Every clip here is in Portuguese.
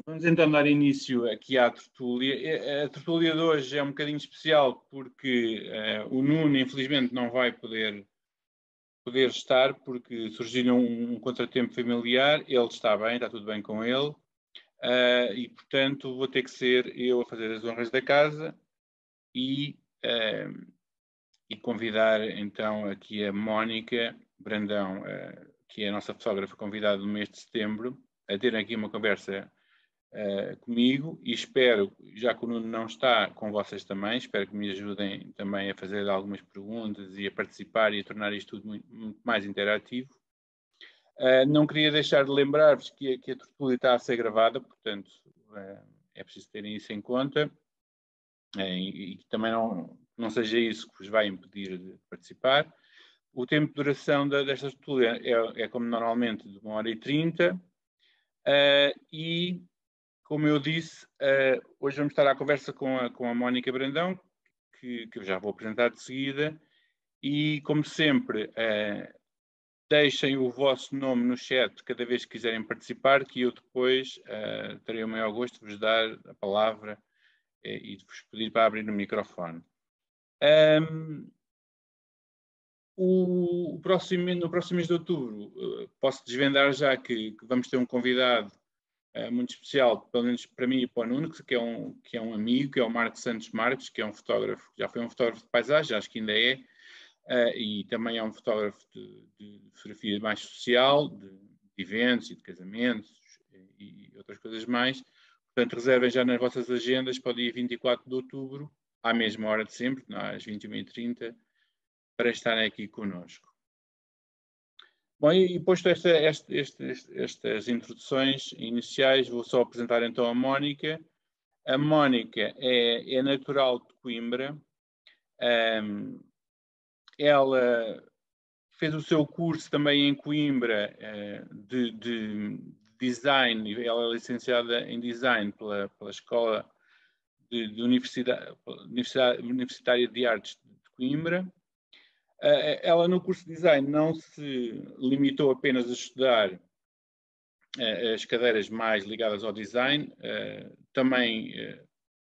Vamos então dar início aqui à tertúlia. A tertúlia de hoje é um bocadinho especial porque o Nuno, infelizmente, não vai poder estar porque surgiu um contratempo familiar. Ele está bem, está tudo bem com ele. E, portanto, vou ter que ser eu a fazer as honras da casa e convidar então aqui a Mónica Brandão, que é a nossa fotógrafa convidada do mês de setembro, a ter aqui uma conversa comigo e espero, já que o Nuno não está, com vocês também, espero que me ajudem também a fazer algumas perguntas e a participar e a tornar isto tudo muito mais interativo. Não queria deixar de lembrar-vos que a tertúlia está a ser gravada, portanto é preciso terem isso em conta e que também não seja isso que vos vai impedir de participar. O tempo de duração desta tertúlia é como normalmente de 1h30 e como eu disse, hoje vamos estar à conversa com a Mónica Brandão, que eu já vou apresentar de seguida, e como sempre, deixem o vosso nome no chat cada vez que quiserem participar, que eu depois terei o maior gosto de vos dar a palavra e de vos pedir para abrir o microfone. No próximo mês de outubro, posso desvendar já que vamos ter um convidado muito especial, pelo menos para mim e para o Nuno, que é um amigo, que é o Marcos Santos Marques, que é um fotógrafo, já foi um fotógrafo de paisagem, acho que ainda é, e também é um fotógrafo de fotografia mais social, de eventos e de casamentos e outras coisas mais. Portanto, reservem já nas vossas agendas para o dia 24 de outubro, à mesma hora de sempre, às 21h30, para estarem aqui connosco. Bom, e posto estas introduções iniciais, vou só apresentar então a Mónica. A Mónica é natural de Coimbra. Ela fez o seu curso também em Coimbra de design. Ela é licenciada em design pela Escola de Universitária de Artes de Coimbra. Ela no curso de design não se limitou apenas a estudar as cadeiras mais ligadas ao design, também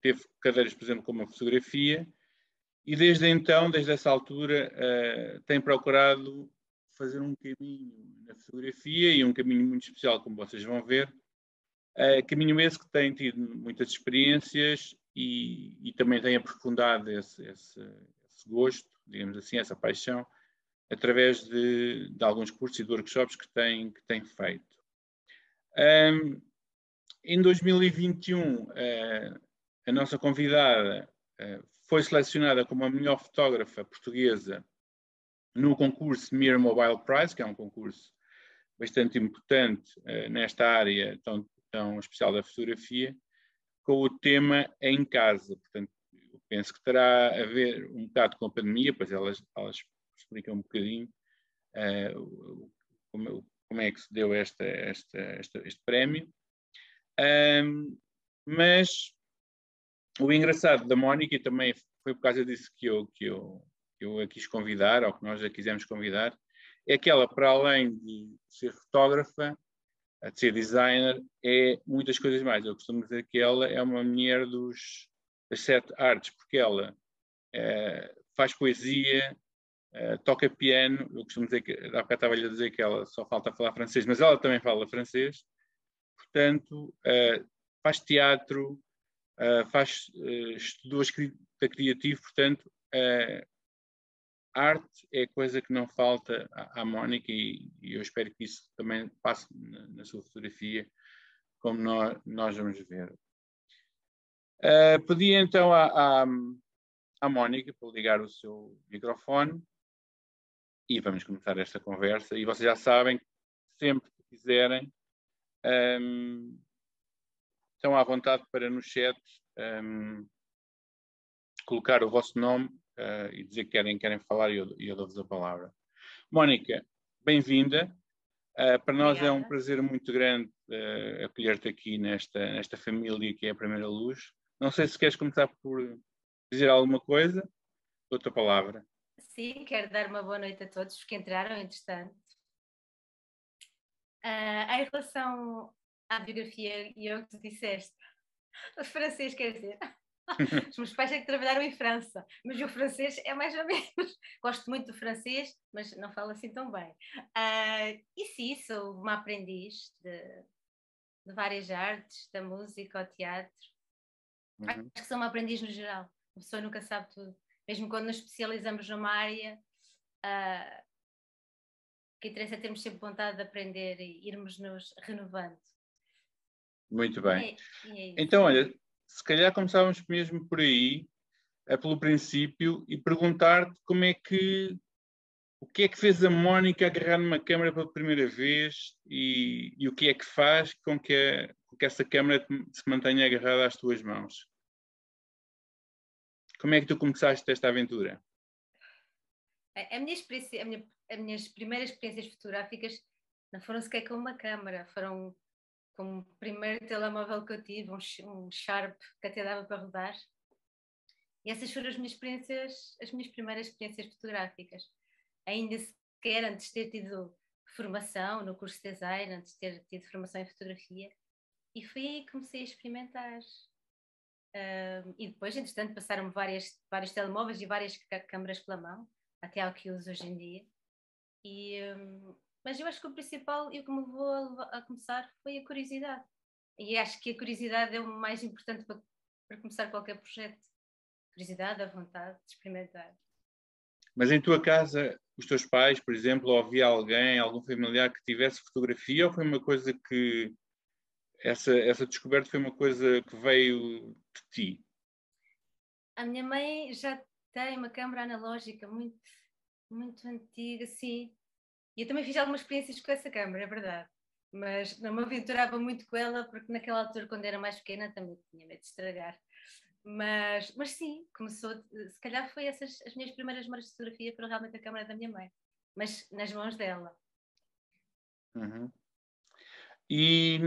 teve cadeiras, por exemplo, como a fotografia, e desde então, desde essa altura, tem procurado fazer um caminho na fotografia e um caminho muito especial, como vocês vão ver, caminho esse que tem tido muitas experiências e também tem aprofundado esse gosto, digamos assim, essa paixão, através de alguns cursos e de workshops que tem feito. Em 2021, a nossa convidada foi selecionada como a melhor fotógrafa portuguesa no concurso Mir Mobile Prize, que é um concurso bastante importante nesta área tão especial da fotografia, com o tema Em Casa. Portanto, eu penso que terá a ver um bocado com a pandemia, pois elas explicam um bocadinho como é que se deu este prémio. Mas o engraçado da Mónica, e também foi por causa disso que eu a quis convidar, ou que nós a quisemos convidar, é que ela, para além de ser fotógrafa, de ser designer, é muitas coisas mais. Eu costumo dizer que ela é uma mulher das 7 artes, porque ela faz poesia, toca piano. Eu costumo dizer que, há bocado estava-lhe a dizer que ela só falta falar francês, mas ela também fala francês. Portanto, faz teatro, estudou escrita criativa, portanto, arte é coisa que não falta à Mónica e eu espero que isso também passe na sua fotografia, como nós vamos ver. Pedi então à Mónica para ligar o seu microfone e vamos começar esta conversa. E vocês já sabem, sempre que quiserem, estão à vontade para no chat colocar o vosso nome e dizer que querem falar e eu dou-vos a palavra. Mónica, bem-vinda. Para nós Obrigada. É um prazer muito grande acolher-te aqui nesta família que é a Primeira Luz. Não sei se queres começar por dizer alguma coisa. Outra palavra. Sim, quero dar uma boa noite a todos que entraram, entretanto. Em relação à biografia e eu que tu disseste. O francês, quer dizer. Os meus pais é que trabalharam em França, mas o francês é mais ou menos. Gosto muito do francês, mas não falo assim tão bem. E sim, sou uma aprendiz de várias artes, da música, ao teatro. Acho que sou uma aprendiz no geral. A pessoa nunca sabe tudo. Mesmo quando nos especializamos numa área, o que interessa é termos sempre vontade de aprender e irmos nos renovando. Muito bem. E é isso. Então, olha, se calhar começávamos mesmo por aí, pelo princípio, e perguntar-te o que é que fez a Mónica agarrar numa câmara pela primeira vez e o que é que faz com que essa câmara se mantenha agarrada às tuas mãos? Como é que tu começaste esta aventura? A minha experiência, as minhas primeiras experiências fotográficas não foram sequer com uma câmara, foram com o primeiro telemóvel que eu tive, um Sharp que até dava para rodar. E essas foram as minhas primeiras experiências fotográficas. Ainda sequer antes de ter tido formação no curso de design, antes de ter tido formação em fotografia. E foi aí que comecei a experimentar. E depois, entretanto, passaram-me vários telemóveis e várias câmaras pela mão, até ao que uso hoje em dia. Mas eu acho que o principal e o que me levou a começar foi a curiosidade. E acho que a curiosidade é o mais importante para começar qualquer projeto. Curiosidade, a vontade de experimentar. Mas em tua casa, os teus pais, por exemplo, ou havia alguém, algum familiar que tivesse fotografia, ou foi uma coisa que essa descoberta foi uma coisa que veio de ti? A minha mãe já tem uma câmara analógica muito, muito antiga, sim. E eu também fiz algumas experiências com essa câmara, é verdade. Mas não me aventurava muito com ela, porque naquela altura, quando era mais pequena, também tinha medo de estragar. Mas sim, começou, se calhar foi essas as minhas primeiras memórias de fotografia, foram realmente a câmara da minha mãe, mas nas mãos dela. Uhum. E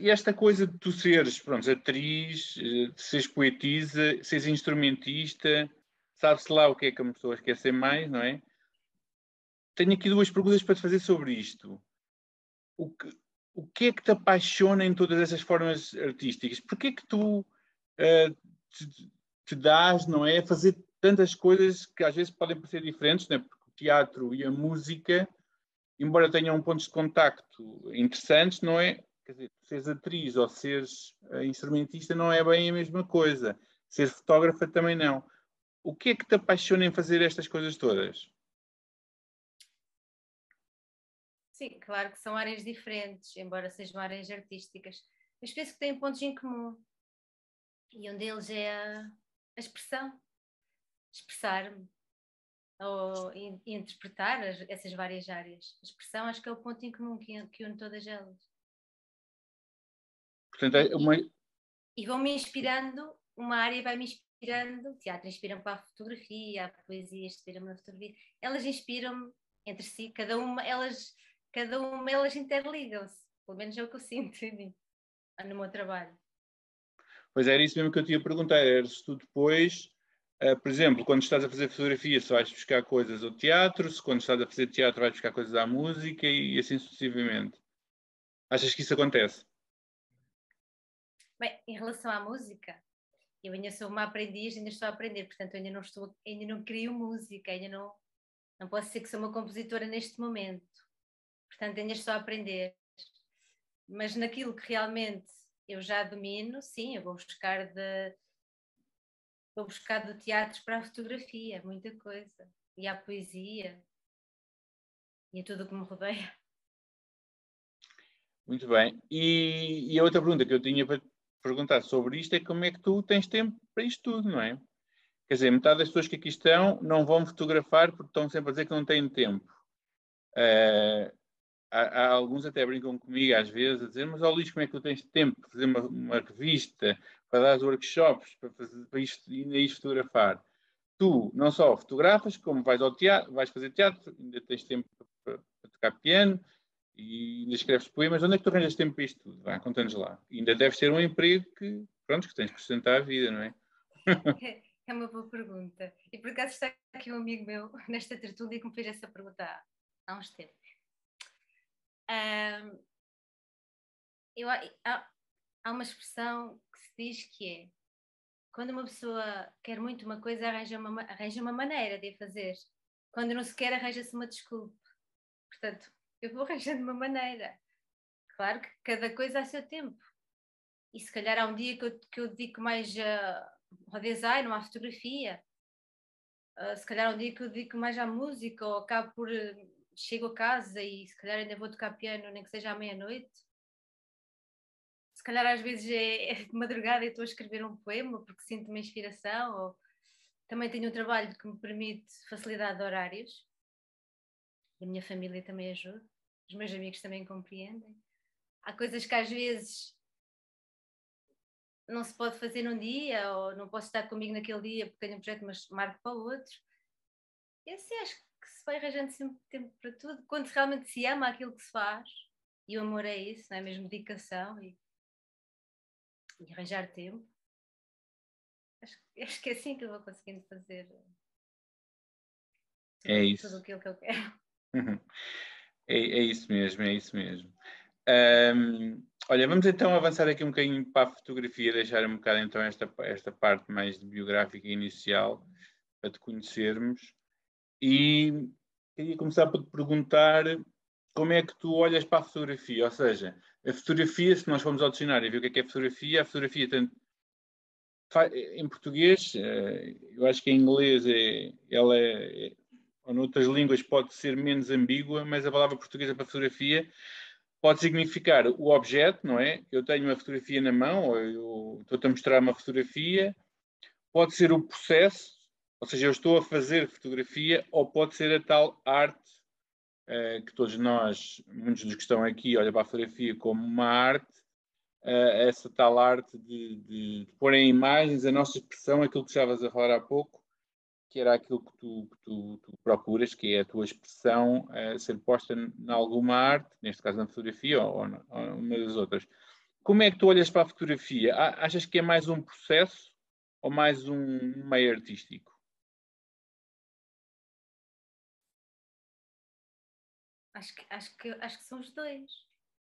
esta coisa de tu seres, pronto, atriz, de seres poetisa, seres instrumentista, sabe-se lá o que é que a pessoa quer ser mais, não é? Tenho aqui duas perguntas para te fazer sobre isto. O que é que te apaixona em todas essas formas artísticas? Porquê é que tu te dás, não é, a fazer tantas coisas que às vezes podem parecer diferentes, não é? Porque o teatro e a música, embora tenham pontos de contacto interessantes, não é? Quer dizer, seres atriz ou seres instrumentista não é bem a mesma coisa. Ser fotógrafa também não. O que é que te apaixona em fazer estas coisas todas? Sim, claro que são áreas diferentes, embora sejam áreas artísticas, mas penso que têm pontos em comum. E um deles é a expressão, expressar-me ou interpretar essas várias áreas. A expressão acho que é o ponto em comum que une todas elas. Portanto, é uma... E vão-me inspirando, uma área vai-me inspirando, o teatro inspira-me para a fotografia, a poesia inspira-me na fotografia. Elas inspiram-me entre si, cada uma elas interligam-se. Pelo menos é o que eu sinto em mim, no meu trabalho. Pois era isso mesmo que eu te ia perguntar. Era se tu depois, por exemplo, quando estás a fazer fotografia, se vais buscar coisas ao teatro, se quando estás a fazer teatro vais buscar coisas à música e assim sucessivamente. Achas que isso acontece? Bem, em relação à música, eu ainda sou uma aprendiz, ainda estou a aprender, portanto ainda não crio música, ainda não posso dizer que sou uma compositora neste momento. Portanto, ainda estou a aprender. Mas naquilo que realmente eu já domino, sim, eu vou buscar do teatro para a fotografia, muita coisa. E à poesia. E a tudo o que me rodeia. Muito bem. E a outra pergunta que eu tinha para te perguntar sobre isto é como é que tu tens tempo para isto tudo, não é? Quer dizer, metade das pessoas que aqui estão não vão fotografar porque estão sempre a dizer que não têm tempo. Há alguns até brincam comigo às vezes a dizer, mas ó Luís, como é que tu tens tempo para fazer uma revista, para dar os workshops, para ainda ir fotografar? Tu não só fotografas, como vais ao teatro, vais fazer teatro, ainda tens tempo para tocar piano e ainda escreves poemas. Onde é que tu arranjas tempo para isto tudo? Vá, conta-nos lá. E ainda deves ter um emprego que, pronto, que tens que sustentar a vida, não é? É uma boa pergunta. E por acaso está aqui um amigo meu nesta tertúlia que me fez essa pergunta há uns tempos. Há uma expressão que se diz que é quando uma pessoa quer muito uma coisa, arranja uma maneira de a fazer. Quando não se quer, arranja-se uma desculpa. Portanto, eu vou arranjando uma maneira. Claro que cada coisa a seu tempo. E se calhar há um dia que eu dedico mais ao design ou à fotografia. Se calhar há um dia que eu dedico mais à música ou acabo por... chego a casa e se calhar ainda vou tocar piano, nem que seja à meia-noite. Se calhar às vezes é de madrugada e estou a escrever um poema porque sinto uma inspiração, ou também tenho um trabalho que me permite facilidade de horários e a minha família também ajuda, os meus amigos também compreendem. Há coisas que às vezes não se pode fazer num dia ou não posso estar comigo naquele dia porque tenho um projeto, mas marco para o outro. E assim acho que se vai arranjando sempre tempo para tudo, quando realmente se ama aquilo que se faz, e o amor é isso, não é mesmo dedicação e arranjar tempo. Acho que é assim que eu vou conseguindo fazer tudo aquilo que eu quero. É isso mesmo, é isso mesmo. Olha, vamos então avançar aqui um bocadinho para a fotografia, deixar um bocado então esta parte mais biográfica inicial, para te conhecermos. E queria começar por te perguntar como é que tu olhas para a fotografia, ou seja, a fotografia, se nós formos ao dicionário e ver o que é a fotografia tanto em português, eu acho que em inglês ou noutras línguas pode ser menos ambígua, mas a palavra portuguesa para fotografia pode significar o objeto, não é? Eu tenho uma fotografia na mão, ou eu estou-te a mostrar uma fotografia, pode ser o processo, ou seja, eu estou a fazer fotografia, ou pode ser a tal arte que todos nós, muitos dos que estão aqui, olham para a fotografia como uma arte, essa tal arte de pôr em imagens a nossa expressão, aquilo que estavas a falar há pouco, que era aquilo que tu procuras, que é a tua expressão ser posta em alguma arte, neste caso na fotografia ou uma das outras. Como é que tu olhas para a fotografia? Achas que é mais um processo ou mais um meio artístico? Acho que são os dois.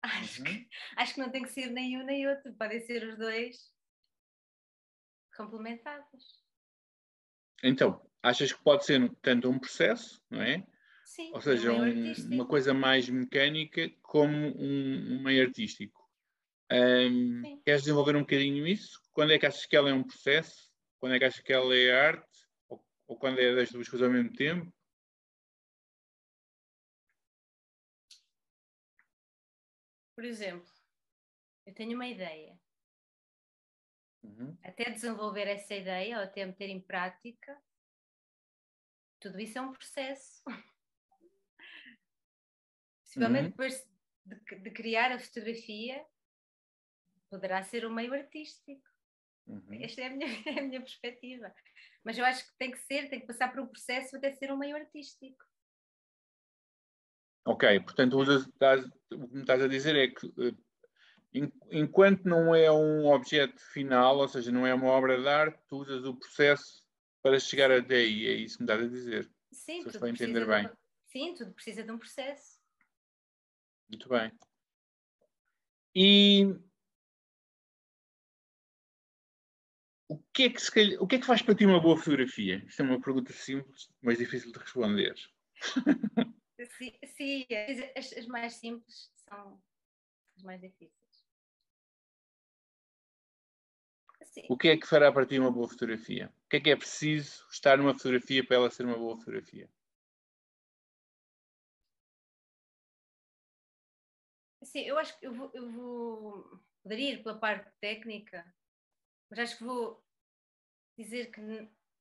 Acho que não tem que ser nem um nem outro, podem ser os dois complementados. Então, achas que pode ser tanto um processo, não é? Sim, Ou seja, meio uma artístico. coisa mais mecânica como um meio artístico. Queres desenvolver um bocadinho isso? Quando é que achas que ela é um processo? Quando é que achas que ela é arte? Ou quando é das duas coisas ao mesmo tempo? Por exemplo, eu tenho uma ideia. Uhum. Até desenvolver essa ideia ou até meter em prática, tudo isso é um processo. Possivelmente depois de criar a fotografia, poderá ser um meio artístico. Esta é a minha, é a minha perspectiva. Mas eu acho que tem que passar por um processo até ser um meio artístico. Ok, portanto, o que me estás a dizer é que enquanto não é um objeto final, ou seja, não é uma obra de arte, tu usas o processo para chegar até aí, é isso que me estás a dizer. Sim, Se eu estou a entender bem. Sim, tudo precisa de um processo. Muito bem. E o que é que faz para ti uma boa fotografia? Isto é uma pergunta simples, mas difícil de responder. Sim, as mais simples são as mais difíceis. Sim. O que é que fará para ti uma boa fotografia? O que é preciso estar numa fotografia para ela ser uma boa fotografia? Sim, eu acho que poderia ir pela parte técnica, mas acho que vou dizer que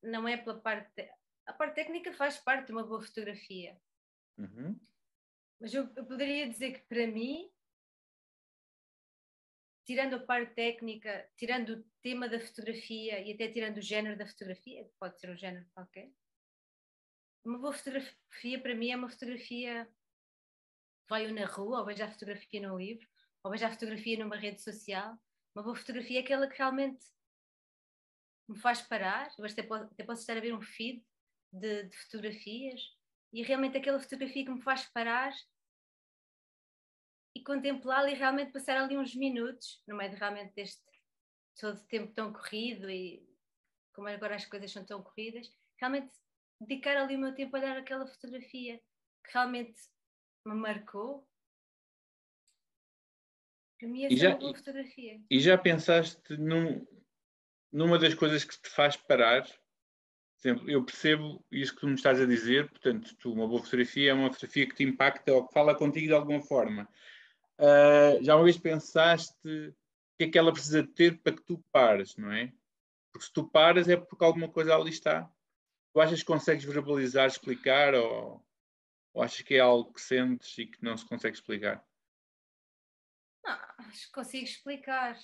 não é pela parte. A parte técnica faz parte de uma boa fotografia. Uhum. Mas eu poderia dizer que para mim, tirando a parte técnica, tirando o tema da fotografia e até tirando o género da fotografia, pode ser um género qualquer, uma boa fotografia para mim é uma fotografia que vai ou na rua, ou veja a fotografia num livro, ou veja a fotografia numa rede social. Uma boa fotografia é aquela que realmente me faz parar. Eu até posso estar a ver um feed de fotografias e realmente aquela fotografia que me faz parar e contemplá-lo e realmente passar ali uns minutos, no meio de realmente deste todo o tempo tão corrido e como agora as coisas são tão corridas, realmente dedicar ali o meu tempo a olhar aquela fotografia que realmente me marcou. Para mim E essa é já, uma boa fotografia. e já pensaste numa das coisas que te faz parar? Por exemplo, eu percebo isso que tu me estás a dizer, portanto, uma boa fotografia é uma fotografia que te impacta ou que fala contigo de alguma forma. Já uma vez pensaste o que é que ela precisa de ter para que tu pares, não é? Porque se tu paras é porque alguma coisa ali está. Tu achas que consegues verbalizar, explicar ou achas que é algo que sentes e que não se consegue explicar? Não, acho que consigo explicar.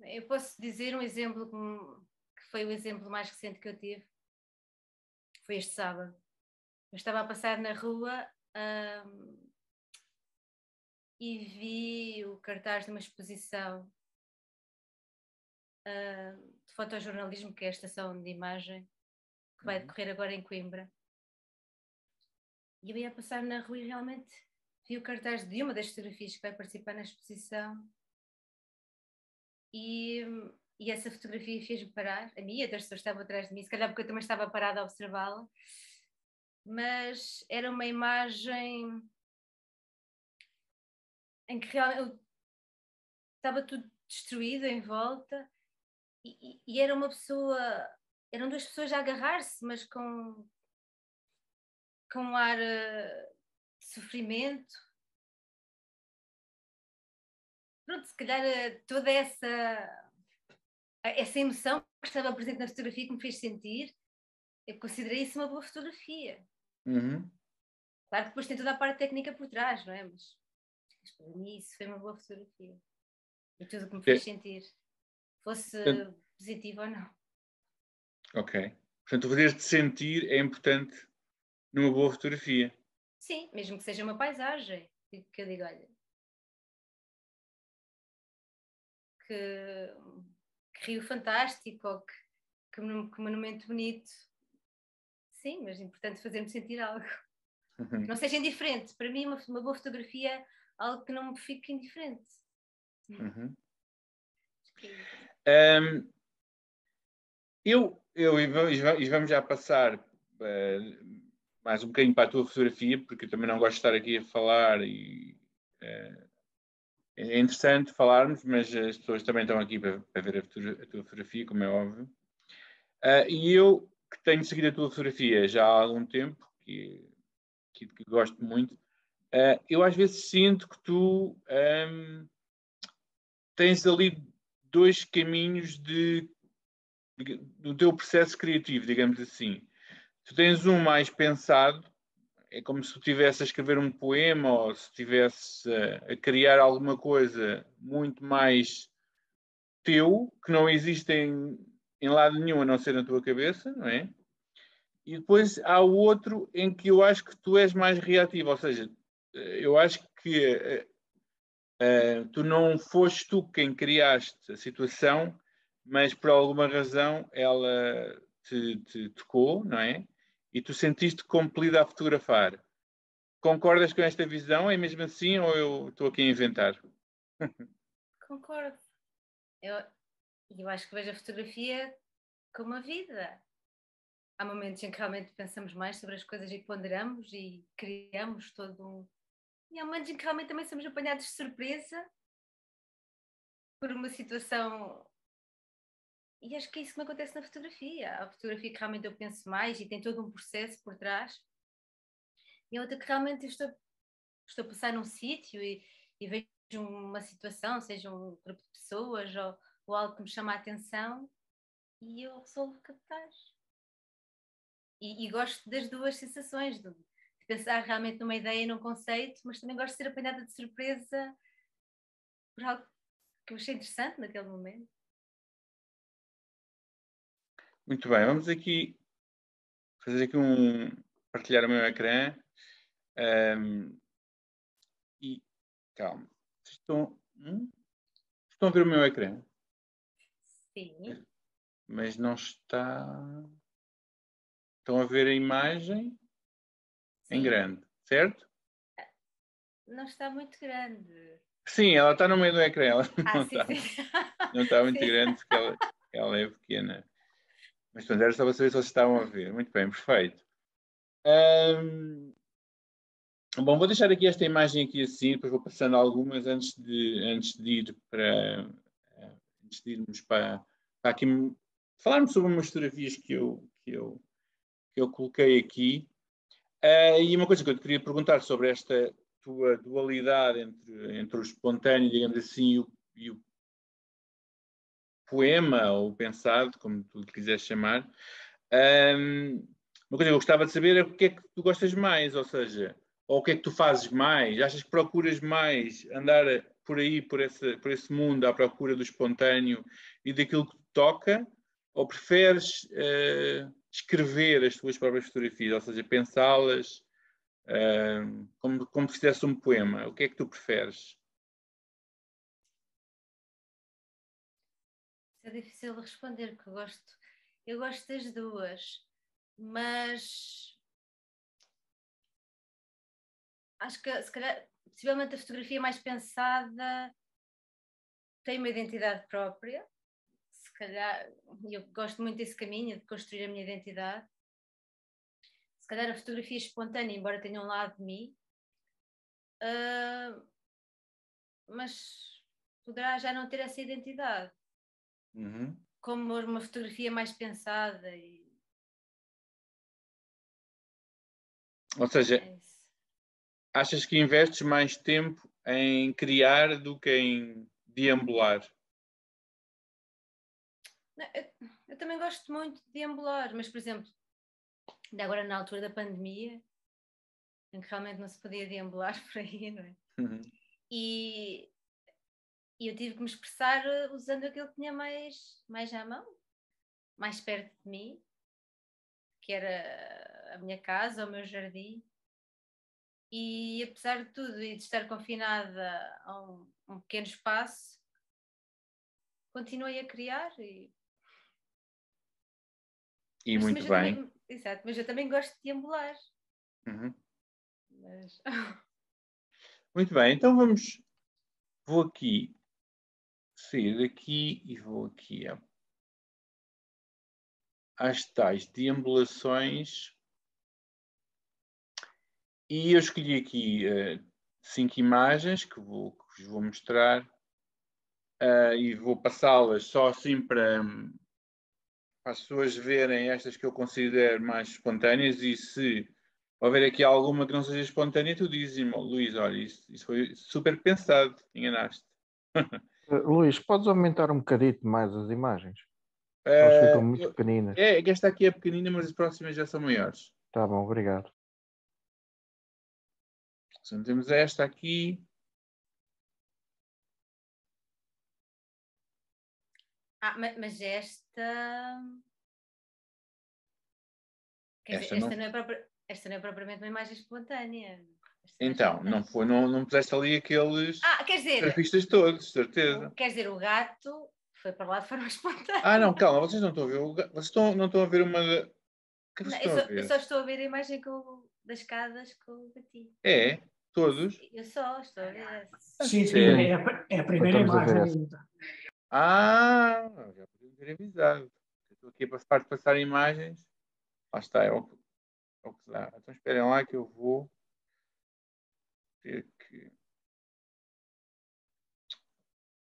Eu posso dizer um exemplo que foi o exemplo mais recente que eu tive. Foi este sábado. Eu estava a passar na rua e vi o cartaz de uma exposição de fotojornalismo, que é a estação de imagem, que vai decorrer agora em Coimbra. E eu ia passar na rua e realmente vi o cartaz de uma das fotografias que vai participar na exposição e essa fotografia fez-me parar, a mim e outras pessoas estavam atrás de mim, se calhar porque eu também estava parada a observá-la, mas era uma imagem em que realmente estava tudo destruído em volta e era uma pessoa, eram duas pessoas a agarrar-se, mas com um ar de sofrimento. Pronto, se calhar toda essa emoção que estava presente na fotografia que me fez sentir, eu considerei isso uma boa fotografia. Uhum. Claro que depois tem toda a parte técnica por trás, não é? Mas para mim isso foi uma boa fotografia. E tudo o que me fez sentir, fosse positivo ou não. Ok. Portanto, fazer-te sentir é importante numa boa fotografia. Sim, mesmo que seja uma paisagem, que eu digo, olha, que rio fantástico ou que monumento bonito. Sim, mas é importante fazer-me sentir algo. Que não seja indiferente. Para mim, uma boa fotografia é algo que não me fique indiferente. Uhum. Que... E vamos já passar mais um bocadinho para a tua fotografia, porque eu também não gosto de estar aqui a falar e é interessante falarmos, mas as pessoas também estão aqui para ver a tua fotografia, como é óbvio. E eu, que tenho seguido a tua fotografia já há algum tempo, que gosto muito, eu às vezes sinto que tu tens ali dois caminhos do teu processo criativo, digamos assim. Tu tens um mais pensado, é como se tu estivesse a escrever um poema ou se estivesse a criar alguma coisa muito mais teu, que não existe em lado nenhum a não ser na tua cabeça, não é? E depois há o outro em que eu acho que tu és mais reativo, ou seja, eu acho que tu não foste tu quem criaste a situação, mas por alguma razão ela te tocou, não é? E tu sentiste compelido a fotografar. Concordas com esta visão? É mesmo assim ou eu estou aqui a inventar? Concordo. Eu acho que vejo a fotografia como a vida. Há momentos em que realmente pensamos mais sobre as coisas e ponderamos e criamos todo um. E há momentos em que realmente também somos apanhados de surpresa por uma situação. E acho que é isso que me acontece na fotografia. A fotografia que realmente eu penso mais e tem todo um processo por trás. E a outra que realmente estou a passar num sítio e vejo uma situação, seja um grupo de pessoas ou algo que me chama a atenção e eu resolvo captar. E gosto das duas sensações, de pensar realmente numa ideia e num conceito, mas também gosto de ser apanhada de surpresa por algo que eu achei interessante naquele momento. Muito bem, vamos aqui fazer aqui partilhar o meu ecrã. E calma. Estão a ver o meu ecrã? Sim, Mas não está. Estão a ver a imagem em sim, grande, certo? não está muito grande. Sim, ela está no meio do ecrã. Ela Sim, sim. não está muito Sim. grande porque ela é pequena. Mas pronto, era só para saber se vocês estavam a ver. Muito bem, perfeito. Bom, vou deixar aqui esta imagem aqui assim, depois vou passando algumas antes de ir para antes de irmos para aqui falarmos sobre umas fotografias que eu coloquei aqui. E uma coisa que eu te queria perguntar sobre esta tua dualidade entre o espontâneo, digamos assim, e o poema, ou o pensado, como tu lhe quiseres chamar. Uma coisa que eu gostava de saber é o que é que tu gostas mais, ou seja, ou o que é que tu fazes mais? Achas que procuras mais andar por aí, por esse mundo, à procura do espontâneo e daquilo que te toca? Ou preferes escrever as tuas próprias fotografias, ou seja, pensá-las como se fizesse um poema? O que é que tu preferes? É difícil de responder, porque eu gosto das duas, mas acho que se calhar, possivelmente a fotografia mais pensada tem uma identidade própria. Se calhar, eu gosto muito desse caminho de construir a minha identidade. Se calhar a fotografia espontânea, embora tenha um lado de mim, mas poderá já não ter essa identidade. Uhum. Como uma fotografia mais pensada Ou seja, é isso. achas que investes mais tempo em criar do que em deambular? Não, eu também gosto muito de deambular, mas, por exemplo, ainda agora na altura da pandemia, em que realmente não se podia deambular por aí, não é? Uhum. E eu tive que me expressar usando aquilo que tinha mais à mão, mais perto de mim, que era a minha casa, o meu jardim. E apesar de tudo e de estar confinada a um pequeno espaço, continuei a criar. E Mas, muito mas eu bem. também, exato, mas eu também gosto de deambular. Uhum. Mas... Muito bem, então vou aqui sair daqui e vou aqui às tais deambulações. E eu escolhi aqui 5 imagens que vos vou mostrar e vou passá-las só assim para as pessoas verem estas que eu considero mais espontâneas e se houver aqui alguma que não seja espontânea, tu dizes-me, Luís, olha, isso foi super pensado, enganaste. Luís, podes aumentar um bocadito mais as imagens? Elas ficam Uh, muito pequeninas. que esta aqui é pequenina, mas as próximas já são maiores. Tá bom, obrigado. Então, temos esta aqui. mas esta. Quer dizer, Esta não. esta não é propriamente uma imagem espontânea. Então, não foi, não puseste ali aqueles quer dizer, surfistas todos, certeza. quer dizer, o gato foi para lá de forma espontânea. Ah, não, calma, vocês não estão a ver. Vocês não estão a ver uma. O que vocês Não, estão a eu ver? só estou a ver a imagem das escadas que eu bati. É, todos. Eu só estou a ver. Sim, sim, Sério? é a primeira Estamos a ver imagem. Ah, já podia ter avisado. Eu estou aqui a passar imagens. Lá está, é o que dá. Então esperem lá que eu vou ter que.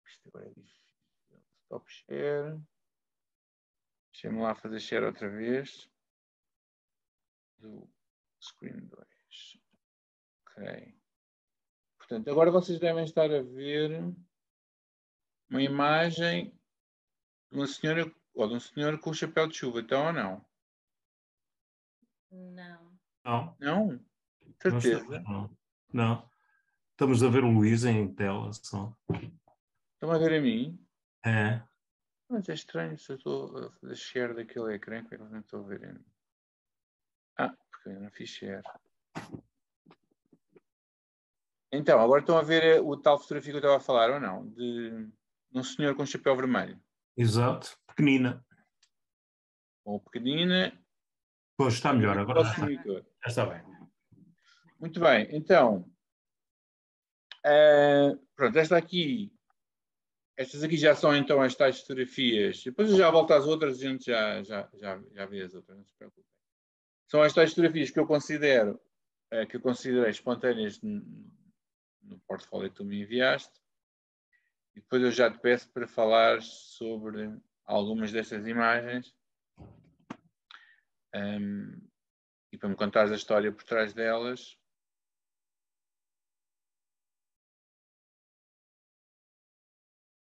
Isto agora é difícil. Stop share. Deixa-me lá fazer share outra vez. Do screen 2. Ok. Portanto, agora vocês devem estar a ver uma imagem de uma senhora ou de um senhor com o chapéu de chuva, então ou não? Não. Não, Não? não estamos, Certeza? não. Não. Estamos a ver o Luís em tela só. Estão a ver a mim? É. Mas é estranho se eu estou a fazer share daquele ecrã, como é que eu não estou a ver a mim? Ah, porque eu ainda não fiz share. Então, agora estão a ver o tal fotografia que eu estava a falar, ou não? De um senhor com chapéu vermelho. Exato. Pequenina. Ou pequenina. Pois está melhor, agora Posso já monitor. está bem. Muito bem, então, Pronto, estas aqui já são então as tais fotografias. Depois eu já volto às outras, a gente já vê as outras, não se preocupe. São as tais fotografias que eu considerei espontâneas no portfólio que tu me enviaste. E depois eu já te peço para falar sobre algumas destas imagens e para me contares a história por trás delas.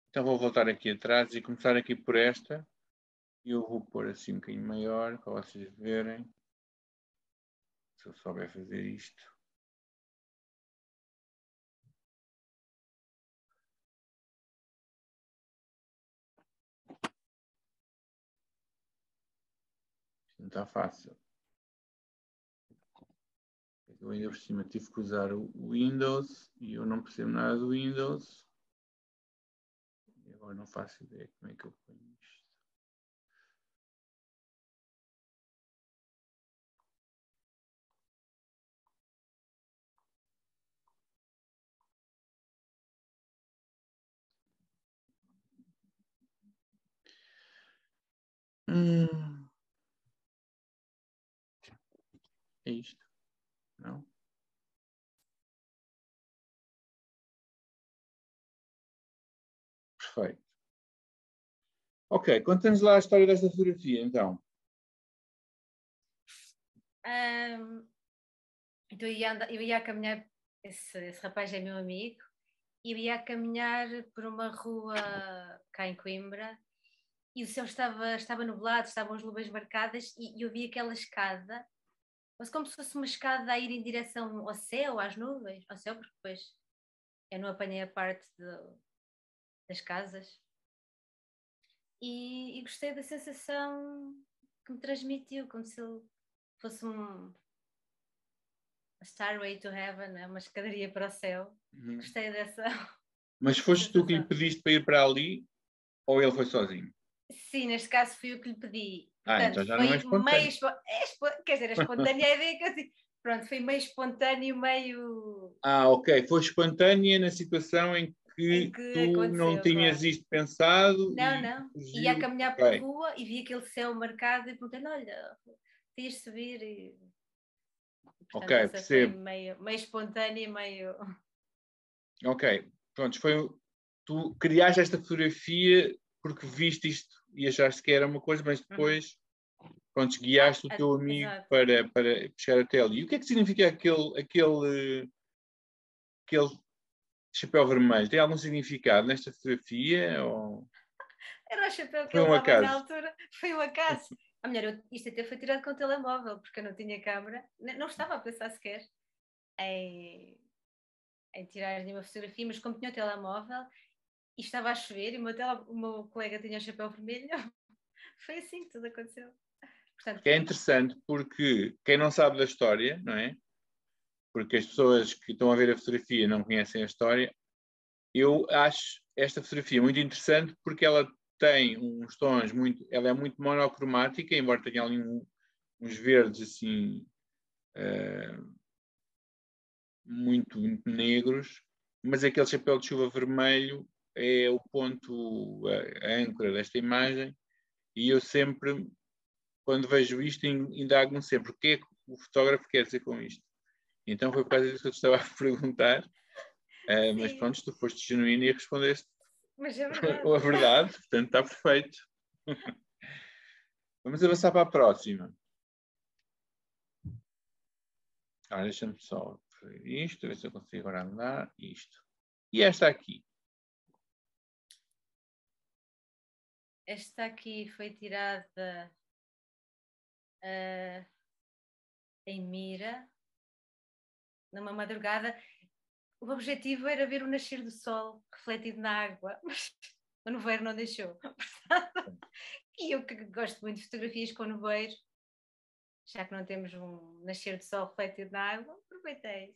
Então vou voltar aqui atrás e começar aqui por esta. E eu vou pôr assim um bocadinho maior para vocês verem. Se eu souber fazer isto. Isto não está fácil. Eu ainda por cima tive que usar o Windows e eu não percebo nada do Windows. E agora não faço ideia como é que eu ponho isto. É isto? Não? Perfeito. Ok, conta-nos lá a história desta fotografia, então. Então eu ia a caminhar, esse rapaz é meu amigo, e eu ia a caminhar por uma rua cá em Coimbra, e o céu estava nublado, estavam as nuvens marcadas, e eu vi aquela escada, mas como se fosse uma escada a ir em direção ao céu, às nuvens, ao céu, porque depois eu não apanhei a parte das casas. E gostei da sensação que me transmitiu, como se ele fosse a Starway to Heaven, né? Uma escadaria para o céu. Gostei dessa. Mas foste tu que lhe pediste para ir para ali ou ele foi sozinho? Sim, neste caso fui eu que lhe pedi. Portanto, Portanto, então já foi não é espontâneo. quer dizer, a espontânea é a ideia que eu tive. Pronto, foi meio espontâneo, meio. Ok. Foi espontânea na situação em que tu não tinhas claro. isto pensado. Não. Fugiu. Ia a caminhar pela rua e vi aquele céu marcado e perguntei: olha, tens de subir e. Portanto, essa percebo. foi meio espontânea, meio. Ok, pronto, tu criaste esta fotografia porque viste isto e achaste que era uma coisa, mas depois pronto, guiaste o teu amigo para chegar até ali. E o que é que significa aquele chapéu vermelho? Tem algum significado nesta fotografia? Ou... Era o chapéu que Foi ele um estava na acaso? altura. Foi um acaso. Isto até foi tirado com o telemóvel, porque eu não tinha câmera. Não estava a pensar sequer em tirar nenhuma fotografia, mas como tinha o telemóvel e estava a chover e o meu colega tinha o chapéu vermelho, foi assim que tudo aconteceu. Portanto, é interessante porque quem não sabe da história, não é? Porque as pessoas que estão a ver a fotografia não conhecem a história. Eu acho esta fotografia muito interessante porque ela tem uns tons ela é muito monocromática, embora tenha ali uns verdes assim muito negros, mas aquele chapéu de chuva vermelho é o ponto, a âncora desta imagem, e eu sempre, quando vejo isto, indago-me sempre o que é que o fotógrafo quer dizer com isto. Então foi por causa disso que eu te estava a perguntar, mas pronto, tu foste genuíno e respondeste mas é verdade. a verdade, portanto está perfeito. Vamos avançar para a próxima. Agora deixa-me só ver isto, ver se eu consigo agora andar. Isto. E esta aqui? Esta aqui foi tirada em Mira, numa madrugada. O objetivo era ver o nascer do sol refletido na água, mas o nevoeiro não deixou. E eu que gosto muito de fotografias com nevoeiro, já que não temos um nascer do sol refletido na água, aproveitei.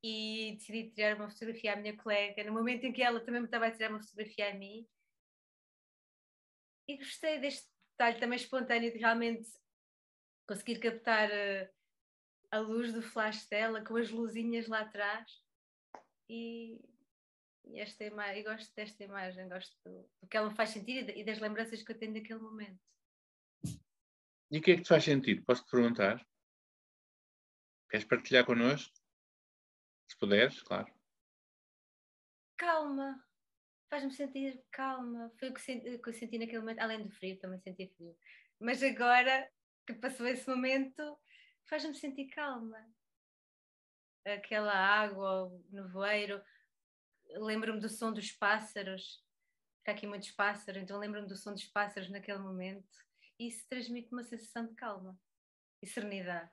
E decidi tirar uma fotografia à minha colega, no momento em que ela também me estava a tirar uma fotografia a mim. E gostei deste detalhe também espontâneo de realmente conseguir captar a luz do flash dela com as luzinhas lá atrás. e esta imagem, gosto desta imagem, gosto do que ela me faz sentir e das lembranças que eu tenho daquele momento. E o que é que te faz sentido? Posso-te perguntar? Queres partilhar connosco? Se puderes, claro. Calma, faz-me sentir calma. Foi o que eu senti naquele momento, além do frio, também senti frio. Mas agora que passou esse momento, faz-me sentir calma. Aquela água, o nevoeiro, lembro-me do som dos pássaros, há aqui muitos pássaros, então lembro-me do som dos pássaros naquele momento, e isso transmite uma sensação de calma e serenidade.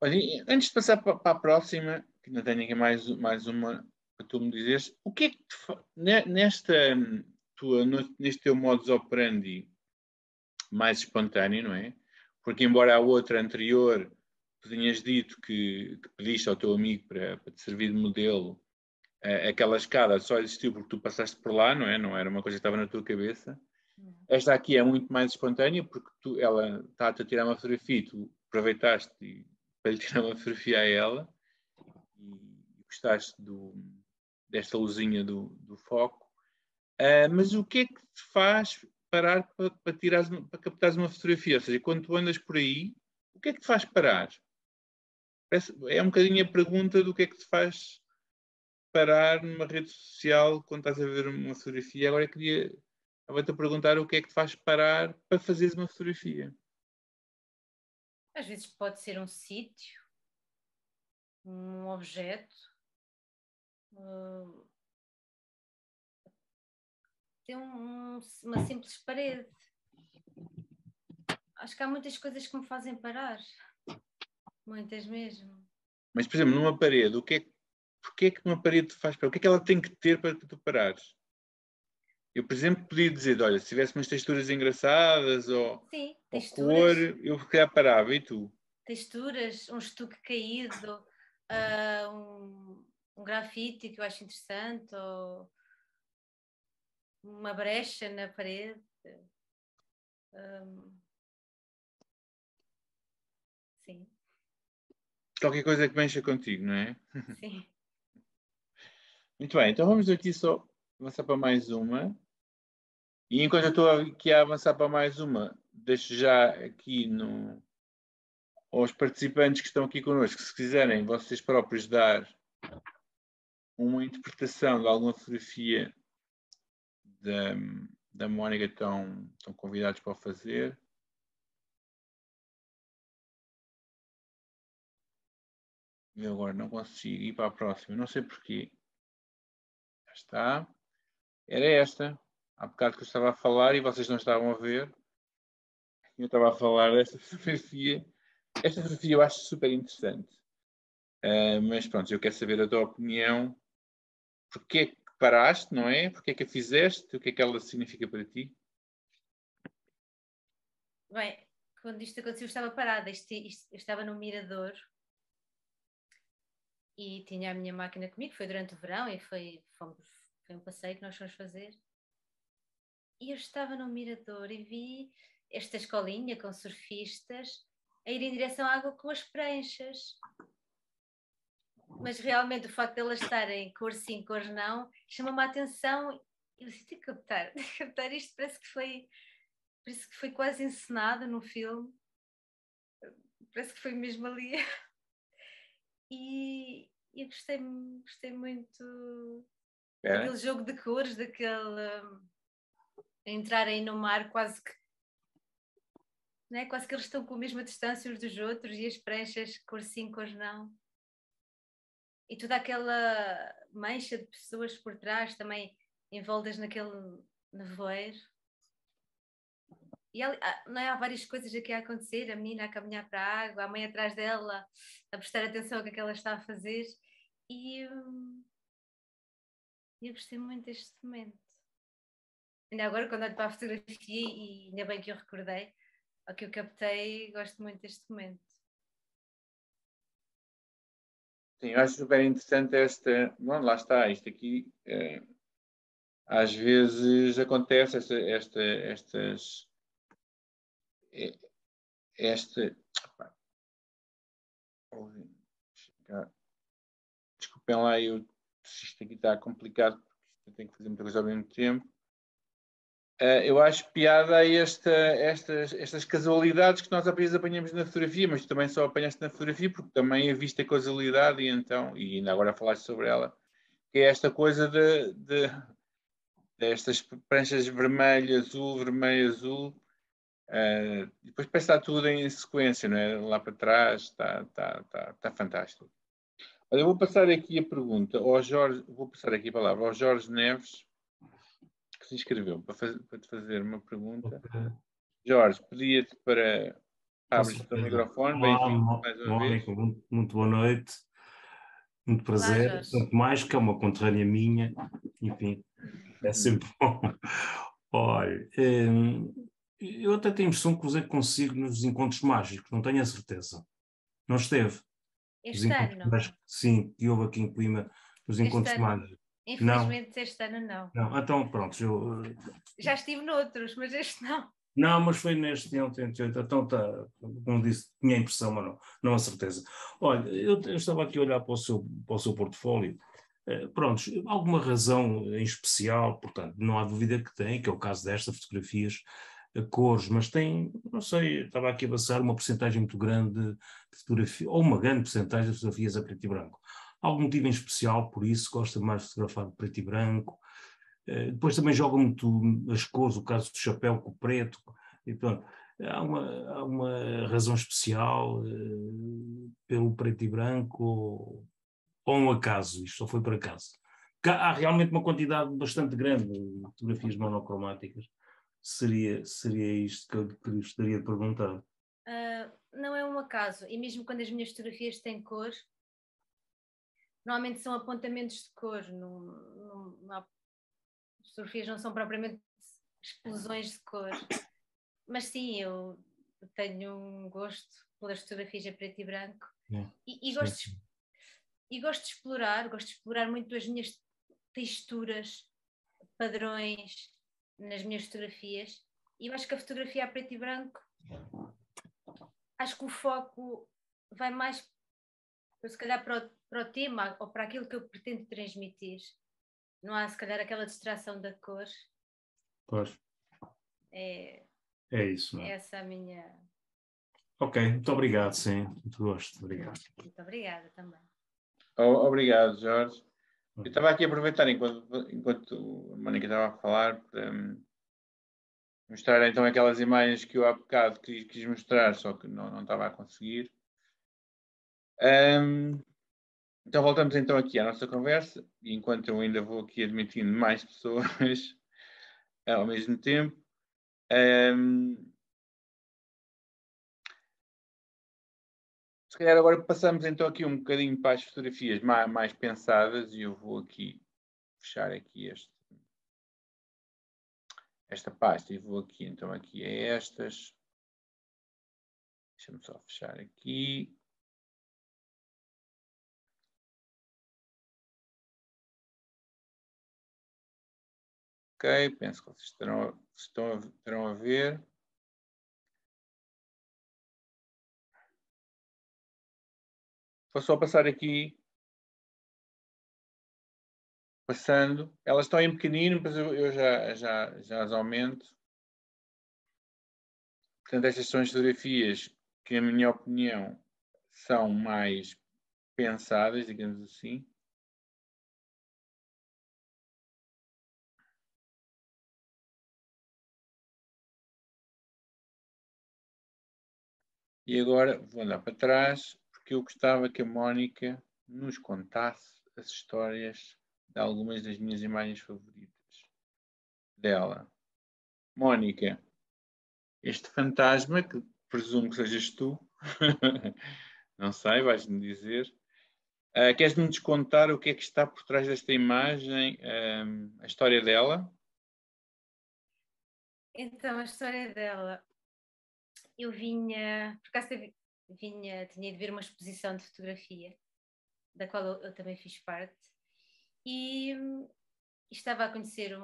Olha, antes de passar para a próxima, que ainda tenho aqui mais uma para tu me dizeres, o que é que neste teu modus operandi mais espontâneo, não é? Porque embora a outra anterior tu tinhas dito que pediste ao teu amigo para te servir de modelo, aquela escada só existiu porque tu passaste por lá, não é? Não era uma coisa que estava na tua cabeça. Esta aqui é muito mais espontânea porque ela está-te a tirar uma fotografia e tu aproveitaste para lhe tirar uma fotografia a ela e gostaste desta luzinha do foco. Mas o que é que te faz parar para captares uma fotografia? Ou seja, quando tu andas por aí, o que é que te faz parar? É um bocadinho a pergunta do que é que te faz parar numa rede social quando estás a ver uma fotografia. Agora estava-te a perguntar o que é que te faz parar para fazeres uma fotografia. Às vezes pode ser um sítio, um objeto, tem uma simples parede. Acho que há muitas coisas que me fazem parar. Muitas mesmo. Mas, por exemplo, numa parede, porque é que uma parede te faz parar? O que é que ela tem que ter para tu parares? Eu, por exemplo, podia dizer, olha, se tivesse umas texturas engraçadas ou cor, eu se calhar parava. E tu? Texturas, um estuque caído, um grafite que eu acho interessante, ou uma brecha na parede. Sim. Qualquer coisa que mexa contigo, não é? Sim. Muito bem, então vamos aqui só avançar para mais uma. E enquanto eu estou aqui a avançar para mais uma, deixo já aqui aos participantes que estão aqui connosco, se quiserem vocês próprios dar uma interpretação de alguma fotografia da Mónica, estão convidados para o fazer. Eu agora não consigo ir para a próxima, não sei porquê. Já está. Era esta. Há bocado que eu estava a falar e vocês não estavam a ver. Eu estava a falar desta fotografia. Esta fotografia eu acho super interessante. Mas pronto, eu quero saber a tua opinião. Porquê é que paraste, não é? Porquê é que a fizeste? O que é que ela significa para ti? Bem, quando isto aconteceu eu estava parada. Eu estava no mirador e tinha a minha máquina comigo. Foi durante o verão e foi um passeio que nós fomos fazer. E eu estava no mirador e vi esta escolinha com surfistas a ir em direção à água com as pranchas. Mas realmente o facto de elas estarem cor sim, cor não, chamou-me a atenção. Eu disse, tenho que captar isto, parece que foi quase encenado no filme. Parece que foi mesmo ali. E eu gostei muito daquele jogo de cores, entrarem no mar quase que, não é? Quase que eles estão com a mesma distância uns dos outros e as pranchas cor sim, cor não. E toda aquela mancha de pessoas por trás também envoltas naquele nevoeiro. E não é, há várias coisas aqui a acontecer, a menina a caminhar para a água, a mãe atrás dela a prestar atenção ao que é que ela está a fazer. E eu gostei muito deste momento. Ainda agora, quando olho para a fotografia, e ainda bem que eu recordei, ao que eu captei, gosto muito deste momento. Sim, eu acho super interessante esta. Bom, lá está, isto aqui. Às vezes acontece estas. desculpem lá, isto aqui está complicado, porque eu tenho que fazer muita coisa ao mesmo tempo. Eu acho piada a estas casualidades que nós apenas apanhamos na fotografia, mas tu também só apanhaste na fotografia porque também a viste a causalidade e ainda agora falaste sobre ela, que é esta coisa destas pranchas vermelho, azul, depois parece que está tudo em sequência, não é? Lá para trás está fantástico. Olha, eu vou passar aqui a pergunta ao Jorge, vou passar aqui a palavra ao Jorge Neves, que se inscreveu para te fazer uma pergunta. Ok. Jorge, pedia-te para Com abrir o teu certeza. microfone. Olá, Bem-vindo mais uma vez. Mónica, muito boa noite. Muito Olá, prazer. Jorge. Tanto mais que é uma conterrânea minha. Enfim, é sempre bom. Olha, eu até tenho a impressão que cruzei consigo nos encontros mágicos, não tenho a certeza. Não esteve? Os Este encontros ano? mágicos, sim, que houve aqui em Coimbra, os Este encontros ano? mágicos. Infelizmente este ano não. Não, então pronto, Já estive noutros, mas este não. não, mas foi neste em 88, então está, como disse, tinha a impressão, mas não a certeza. Olha, eu estava aqui a olhar para o seu portfólio, pronto, alguma razão em especial, portanto, não há dúvida que tem, que é o caso destas fotografias, cores, mas tem, não sei, estava aqui a passar uma porcentagem muito grande de fotografia, ou uma grande porcentagem de fotografias a preto e branco. Algum motivo em especial, por isso, gosta mais de fotografar de preto e branco? Depois também joga muito as cores, o caso do chapéu com o preto, e pronto, há uma razão especial pelo preto e branco, ou um acaso, isto só foi por acaso. Há realmente uma quantidade bastante grande de fotografias monocromáticas. Seria isto que eu gostaria de perguntar. Não é um acaso, e mesmo quando as minhas fotografias têm cor, normalmente são apontamentos de cor, as fotografias não são propriamente explosões de cor. Mas sim, eu tenho um gosto pelas fotografias a preto e branco e gosto de explorar muito as minhas texturas, padrões nas minhas fotografias, e eu acho que a fotografia a preto e branco, acho que o foco vai mais se calhar para o tema ou para aquilo que eu pretendo transmitir. Não há se calhar aquela distração da cor. Pois. É Isso, não é? essa a minha... Ok, muito obrigado, sim, muito gosto, obrigado. Muito obrigada também. Obrigado, Jorge. Eu estava aqui a aproveitar enquanto a Mónica estava a falar para mostrar então aquelas imagens que eu há bocado quis mostrar, só que não estava a conseguir. Então voltamos então aqui à nossa conversa, e enquanto eu ainda vou aqui admitindo mais pessoas ao mesmo tempo. Se calhar agora passamos então aqui um bocadinho para as fotografias mais pensadas, e eu vou aqui fechar aqui esta pasta e vou aqui então aqui a estas. Deixa-me só fechar aqui. Ok, penso que vocês terão a ver. Vou só passar aqui, passando. Elas estão em pequenino, mas eu já as aumento. Portanto, estas são as fotografias que, na minha opinião, são mais pensadas, digamos assim. E agora vou andar para trás, porque eu gostava que a Mónica nos contasse as histórias de algumas das minhas imagens favoritas dela. Mónica, este fantasma, que presumo que sejas tu, não sei, vais-me dizer. Queres-me descontar o que é que está por trás desta imagem, a história dela? Então, a história dela, eu por acaso tinha de ver uma exposição de fotografia, da qual eu também fiz parte, e estava a conhecer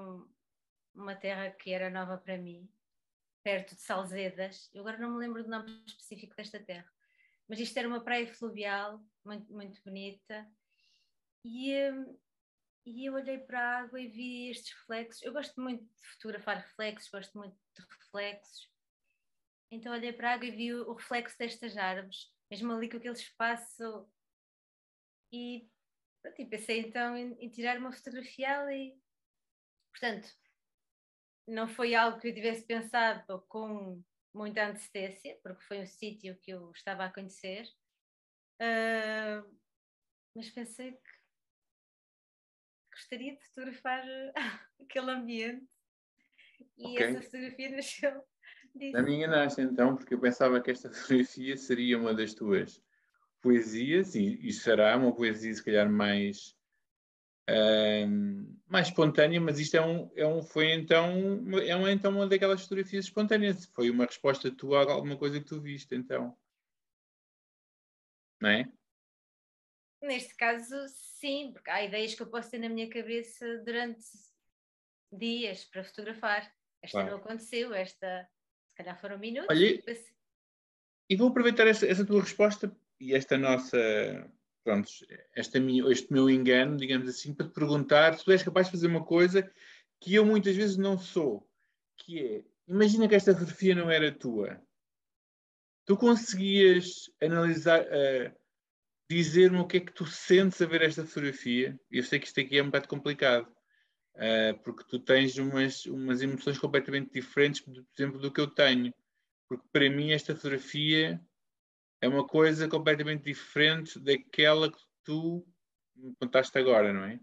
uma terra que era nova para mim, perto de Salzedas. Eu agora não me lembro do nome específico desta terra, mas isto era uma praia fluvial, muito, muito bonita, E eu olhei para a água e vi estes reflexos. Eu gosto muito de fotografar reflexos, gosto muito de reflexos. Então olhei para a água e vi o reflexo destas árvores, mesmo ali com aquele espaço. E, pronto, e pensei então em tirar uma fotografia ali. Portanto, não foi algo que eu tivesse pensado com muita antecedência, porque foi um sítio que eu estava a conhecer. Mas pensei que gostaria de fotografar aquele ambiente e Ok. essa fotografia nasceu Na disso. minha nasce então, porque eu pensava que esta fotografia seria uma das tuas poesias e será uma poesia se calhar mais espontânea, mas isto foi então, então uma daquelas fotografias espontâneas. Foi uma resposta tua a alguma coisa que tu viste, então. Não é? Neste caso, sim, porque há ideias que eu posso ter na minha cabeça durante dias para fotografar. Esta não Claro. aconteceu, esta se calhar foram minutos. Olha, e vou aproveitar essa tua resposta e esta nossa, pronto, este meu engano, digamos assim, para te perguntar se tu és capaz de fazer uma coisa que eu muitas vezes não sou, que é, imagina que esta fotografia não era tua. Tu conseguias analisar, dizer-me o que é que tu sentes a ver esta fotografia? Eu sei que isto aqui é um bocado complicado, porque tu tens umas emoções completamente diferentes, por exemplo, do que eu tenho. Porque para mim esta fotografia é uma coisa completamente diferente daquela que tu me contaste agora, não é?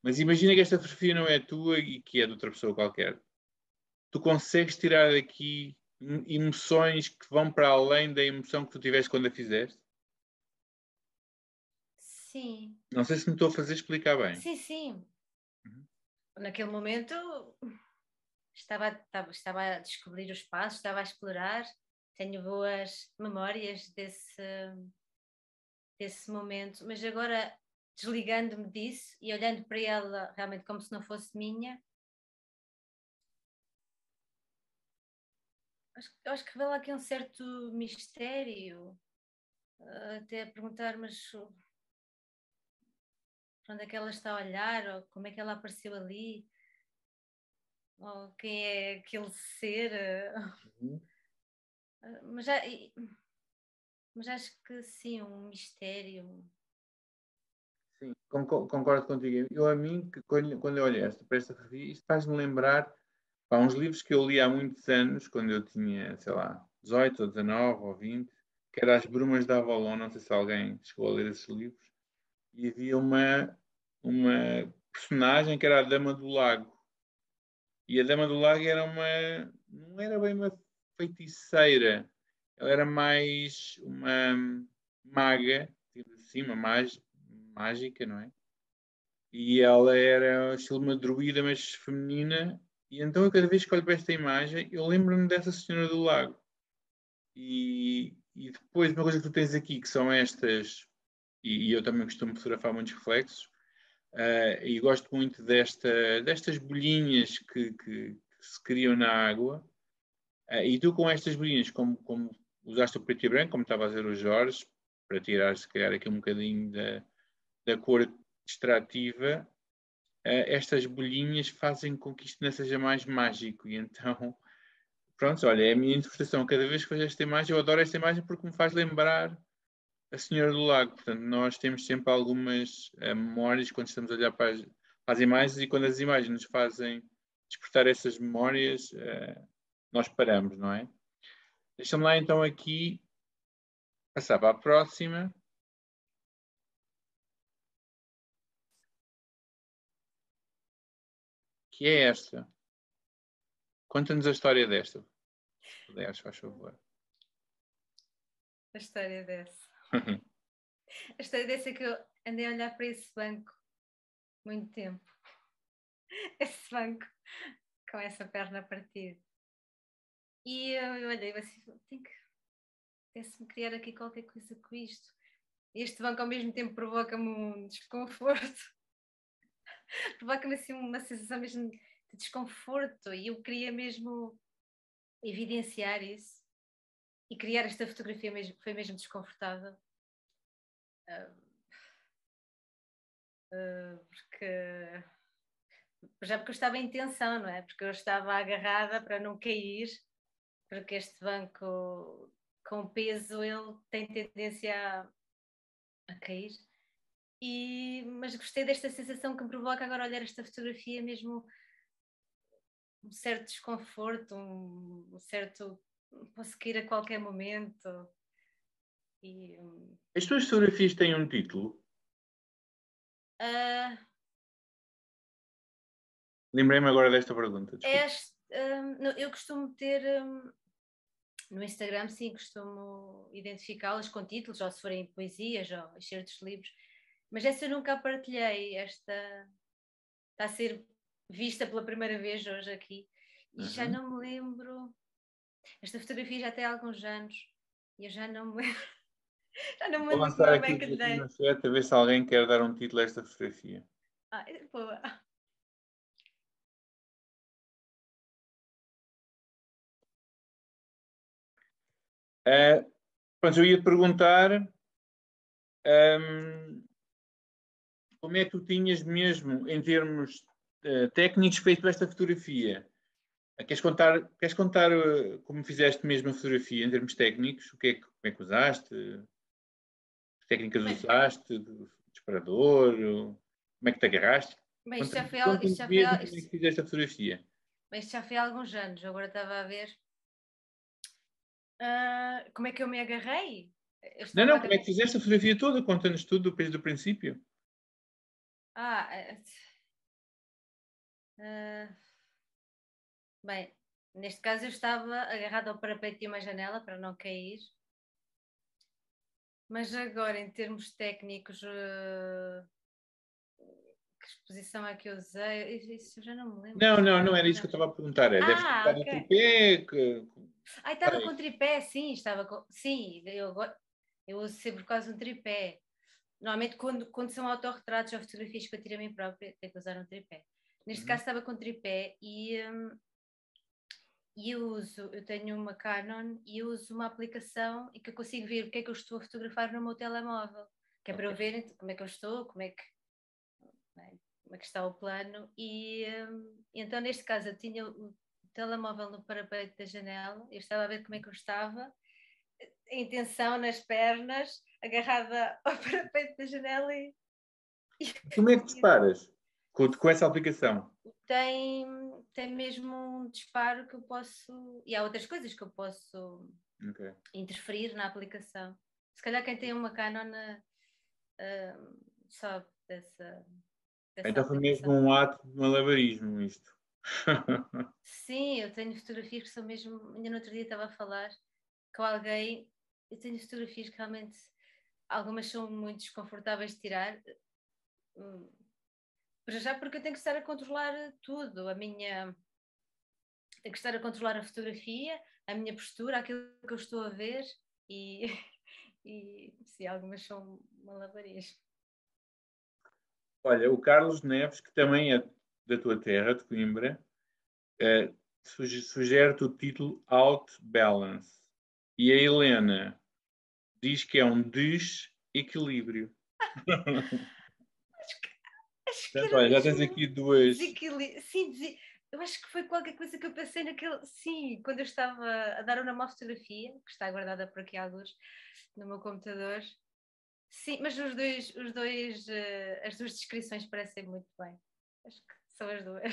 Mas imagina que esta fotografia não é tua e que é de outra pessoa qualquer. Tu consegues tirar daqui emoções que vão para além da emoção que tu tiveste quando a fizeste? Sim, Não sei se me estou a fazer explicar bem. sim. Uhum. Naquele momento estava a descobrir o espaço, estava a explorar. Tenho boas memórias desse momento, mas agora desligando-me disso e olhando para ela realmente como se não fosse minha, acho que revela aqui um certo mistério, até a perguntar, mas para onde é que ela está a olhar, ou como é que ela apareceu ali, ou quem é aquele ser, Uhum. mas, mas acho que sim, um mistério. Sim, concordo contigo. Eu, a mim, que quando eu olho para esta fotografia, isto faz-me lembrar uns livros que eu li há muitos anos, quando eu tinha, sei lá, 18 ou 19 ou 20, que era As Brumas da Avalon, não sei se alguém chegou a ler esses livros, e havia uma personagem que era a Dama do Lago. E a Dama do Lago não era bem uma feiticeira, ela era mais uma maga, digamos assim, mágica, não é? E ela era estilo uma druida, mas feminina. E então, eu, cada vez que olho para esta imagem, eu lembro-me dessa Senhora do Lago. E depois, uma coisa que tu tens aqui, que são estas, e eu também costumo fotografar muitos reflexos, e gosto muito destas bolhinhas que se criam na água. E tu, com estas bolhinhas, como usaste o preto e branco, como estava a dizer o Jorge, para tirar, se calhar, aqui um bocadinho da cor extrativa, estas bolhinhas fazem com que isto não seja mais mágico. E então, pronto, olha, é a minha interpretação. Cada vez que vejo esta imagem, eu adoro esta imagem porque me faz lembrar a Senhora do Lago. Portanto, nós temos sempre algumas memórias quando estamos a olhar para as imagens, e quando as imagens nos fazem despertar essas memórias, nós paramos, não é? Deixa-me lá então aqui passar para a próxima, que é esta. Conta-nos a história desta. Se puderes, faz favor. A história dessa. A história dessa é que eu andei a olhar para esse banco muito tempo. Esse banco com essa perna partida. E eu olhei assim, tenho-se-me criar aqui qualquer coisa com isto. Este banco ao mesmo tempo provoca-me um desconforto. Provoca-me assim uma sensação mesmo de desconforto e eu queria mesmo evidenciar isso e criar esta fotografia mesmo, foi mesmo desconfortável. porque eu estava em tensão, não é? Porque eu estava agarrada para não cair, porque este banco com peso ele tem tendência a cair. Mas gostei desta sensação que me provoca agora olhar esta fotografia, mesmo um certo desconforto, um certo posso cair a qualquer momento. As tuas fotografias têm um título? Lembrei-me agora desta pergunta. Eu costumo ter no Instagram, sim, costumo identificá-las com títulos, ou se forem poesias ou excertos de livros, mas essa eu nunca partilhei. Esta está a ser vista pela primeira vez hoje aqui e já não me lembro. Esta fotografia já tem alguns anos e eu já não me lembro. Já não me Vou lembro que lançar nome aqui é que lhe dei. no chat a ver se alguém quer dar um título a esta fotografia. Boa. Pronto, eu ia te perguntar como é que tu tinhas mesmo, em termos técnicos, feito esta fotografia? Queres contar como fizeste mesmo a fotografia em termos técnicos? Como é que usaste? Que técnicas usaste? Disparador? Como é que te agarraste? Bem, isto Conta-me já mesmo como é que fizeste a fotografia. foi há alguns anos, agora estava a ver. Como é que eu me agarrei? Não, como é que fizeste a fotografia toda? Conta-nos tudo desde o princípio. Bem, neste caso eu estava agarrada ao parapeito de uma janela para não cair. Mas agora, em termos técnicos, que exposição é que eu usei? Isso eu já não me lembro. Não era isso que eu estava a perguntar. Deves estar no tripé. Estava com tripé, sim, sim, eu uso sempre por causa de um tripé. Normalmente, quando são autorretratos ou fotografias que eu tiro a mim própria, tenho que usar um tripé. Neste caso, estava com tripé e eu tenho uma Canon e uso uma aplicação e que eu consigo ver o que é que eu estou a fotografar no meu telemóvel, que é para eu ver como é que eu estou, como é que está o plano. Então, neste caso, eu tinha o telemóvel no parapeito da janela, eu estava a ver como é que eu estava, em tensão nas pernas, agarrada ao parapeito da janela e... Como é que disparas com essa aplicação? Tem mesmo um disparo que eu posso... E há outras coisas que eu posso interferir na aplicação. Se calhar quem tem uma Canon sabe dessa então foi aplicação. mesmo um ato de malabarismo isto. Sim, eu tenho fotografias que são mesmo... Ainda no outro dia estava a falar com alguém. Eu tenho fotografias que realmente... Algumas são muito desconfortáveis de tirar. Já porque eu tenho que estar a controlar tudo. Tenho que estar a controlar a fotografia, a minha postura, aquilo que eu estou a ver e sim, algumas são malabarismo. Olha, o Carlos Neves, que também é da tua terra, de Coimbra, sugere-te o título Outbalance. E a Helena diz que é um desequilíbrio. Acho que Olha, já tens aqui duas. Sim, eu acho que foi qualquer coisa que eu pensei naquele. Sim, quando eu estava a dar uma fotografia, que está guardada por aqui alguns no meu computador. Sim, mas as duas descrições parecem muito bem. Acho que são as duas.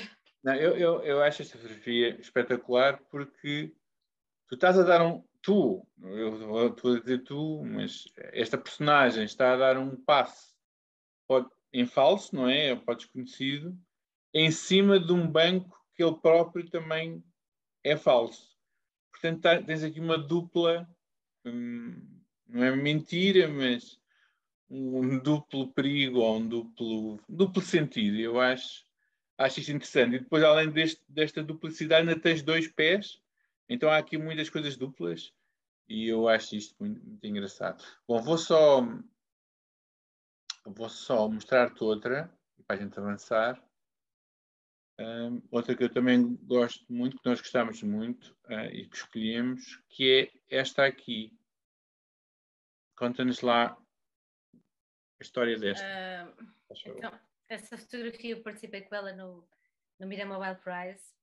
Não, eu acho esta fotografia espetacular porque tu estás a dar eu estou a dizer tu, mas esta personagem está a dar um passo em falso, não é? Para o desconhecido, em cima de um banco que ele próprio também é falso. Portanto, tens aqui uma dupla, não é mentira, mas um duplo perigo ou um duplo sentido. Eu acho isto interessante. E depois, além desta duplicidade, ainda tens dois pés. Então há aqui muitas coisas duplas e eu acho isto muito, muito engraçado. Bom, vou só mostrar-te outra para a gente avançar. Outra que eu também gosto muito, que nós gostamos muito e que escolhemos, que é esta aqui. Conta-nos lá a história desta. Então, essa fotografia eu participei com ela no Miramobile Prize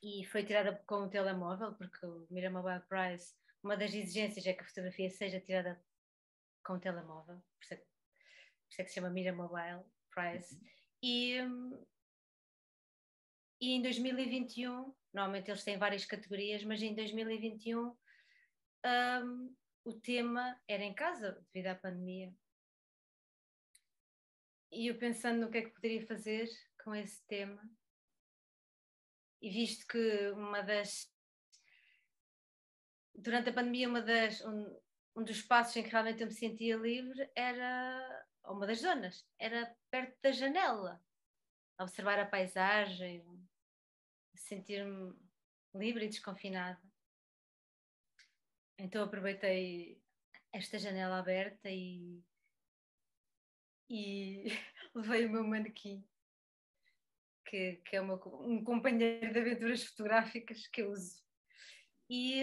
e foi tirada com o telemóvel, porque o Miramobile Prize, uma das exigências é que a fotografia seja tirada com o telemóvel, por isso é que se chama Miramobile Prize. E em 2021, normalmente eles têm várias categorias, mas em 2021 o tema era em casa, devido à pandemia. E eu pensando no que é que poderia fazer com esse tema, e visto que durante a pandemia um dos espaços em que realmente eu me sentia livre era, ou uma das zonas, era perto da janela, a observar a paisagem, a sentir-me livre e desconfinada. Então aproveitei esta janela aberta e levei o meu manequim, que é um companheiro de aventuras fotográficas que eu uso. E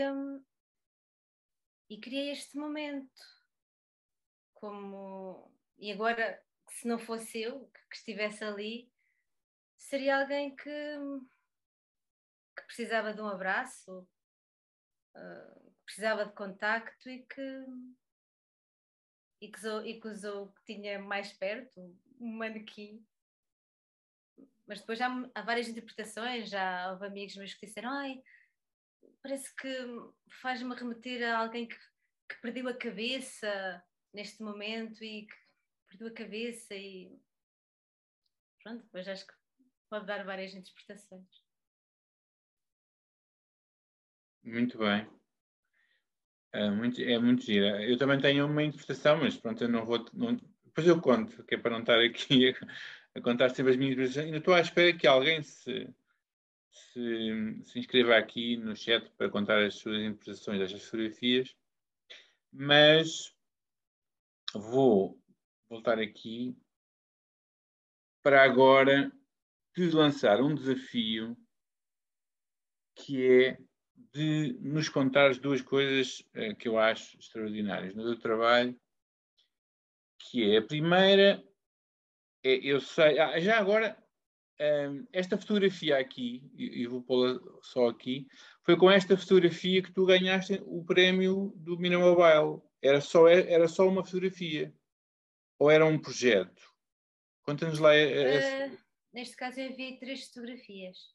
criei este momento. E agora, se não fosse eu que estivesse ali, seria alguém que precisava de um abraço, que precisava de contacto e que usou o que tinha mais perto, um manequim. Mas depois há várias interpretações, já houve amigos meus que disseram: ai, parece que faz-me remeter a alguém que perdeu a cabeça neste momento e que perdeu a cabeça e pronto, depois acho que pode dar várias interpretações. Muito bem. É muito gira. Eu também tenho uma interpretação, mas pronto, eu não vou. Depois eu conto, que é para não estar aqui a contar sempre as minhas interpretações. Ainda estou à espera que alguém se inscreva aqui no chat para contar as suas interpretações destas fotografias. Mas vou voltar aqui para agora te lançar um desafio que é de nos contares duas coisas que eu acho extraordinárias no teu trabalho, que é a primeira, eu sei, já agora, esta fotografia aqui, e vou pô-la só aqui, foi com esta fotografia que tu ganhaste o prémio do Miramobile. Era só uma fotografia? Ou era um projeto? Conta-nos lá. Neste caso eu enviei 3 fotografias.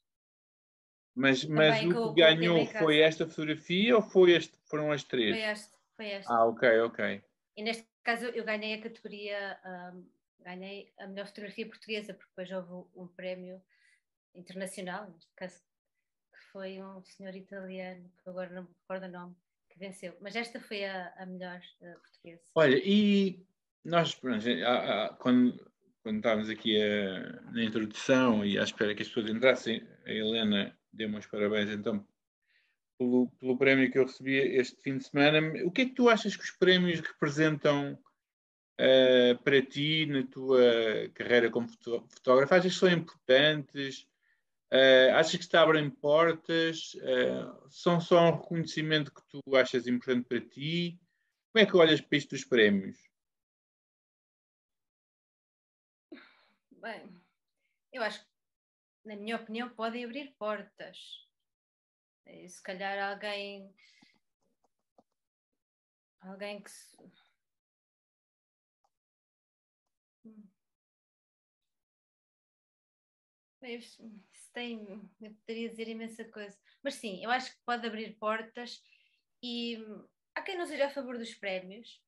Mas o que ganhou foi esta fotografia ou foram as 3? Foi esta. Ok. E neste caso eu ganhei a categoria, ganhei a melhor fotografia portuguesa, porque depois houve um prémio internacional, neste caso, que foi um senhor italiano, que agora não me recordo o nome, que venceu. Mas esta foi a melhor portuguesa. Olha, e nós, quando estávamos aqui na introdução e à espera que as pessoas entrassem, a Helena deu-me os parabéns então pelo prémio que eu recebi este fim de semana. O que é que tu achas que os prémios representam para ti na tua carreira como fotógrafo? Achas que são importantes? Achas que te abrem portas? São só um reconhecimento que tu achas importante para ti? Como é que olhas para isto dos prémios? Bem, eu acho que, na minha opinião, podem abrir portas. E, se calhar alguém que eu poderia dizer imensa coisa. Mas sim, eu acho que pode abrir portas e há quem não seja a favor dos prémios,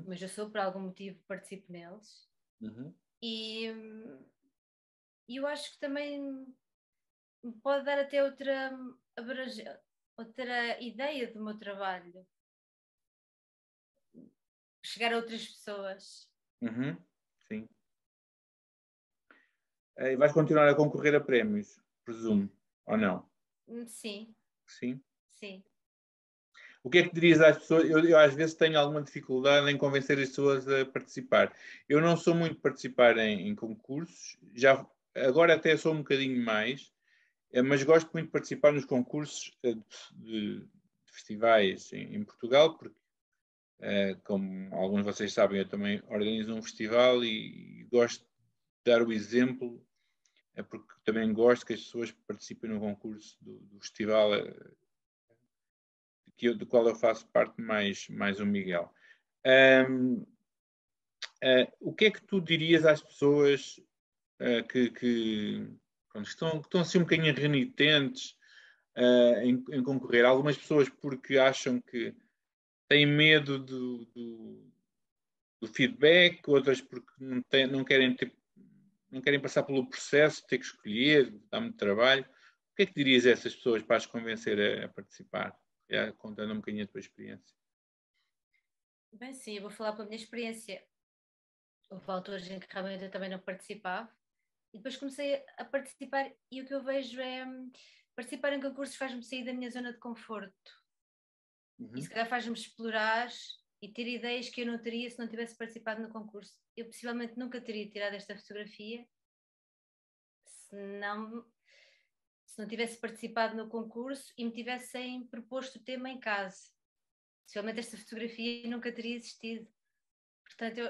mas eu sou, por algum motivo, participo neles. E eu acho que também pode dar até outra ideia do meu trabalho. Chegar a outras pessoas. Sim. E vais continuar a concorrer a prémios, presumo, ou não? Sim. Sim? Sim. O que é que dirias às pessoas? Eu às vezes tenho alguma dificuldade em convencer as pessoas a participar. Eu não sou muito participar em concursos, agora até sou um bocadinho mais, mas gosto muito de participar nos concursos de festivais em Portugal, porque, como alguns de vocês sabem, eu também organizo um festival e gosto de dar o exemplo, é porque também gosto que as pessoas participem no concurso do festival do qual eu faço parte mais o Miguel. O que é que tu dirias às pessoas que pronto, estão assim um bocadinho renitentes em concorrer? Algumas pessoas porque acham que têm medo do feedback, outras porque não querem passar pelo processo de ter que escolher, dá muito trabalho. O que é que dirias a essas pessoas para as convencer a participar? Já contando um bocadinho a tua experiência. Bem, sim, eu vou falar pela minha experiência. Houve alturas em que realmente eu também não participava e depois comecei a participar e o que eu vejo é participar em concursos faz-me sair da minha zona de conforto e se calhar faz-me explorar e ter ideias que eu não teria se não tivesse participado no concurso. Eu possivelmente nunca teria tirado esta fotografia se não tivesse participado no concurso e me tivessem proposto o tema em casa. Possivelmente esta fotografia nunca teria existido. Portanto,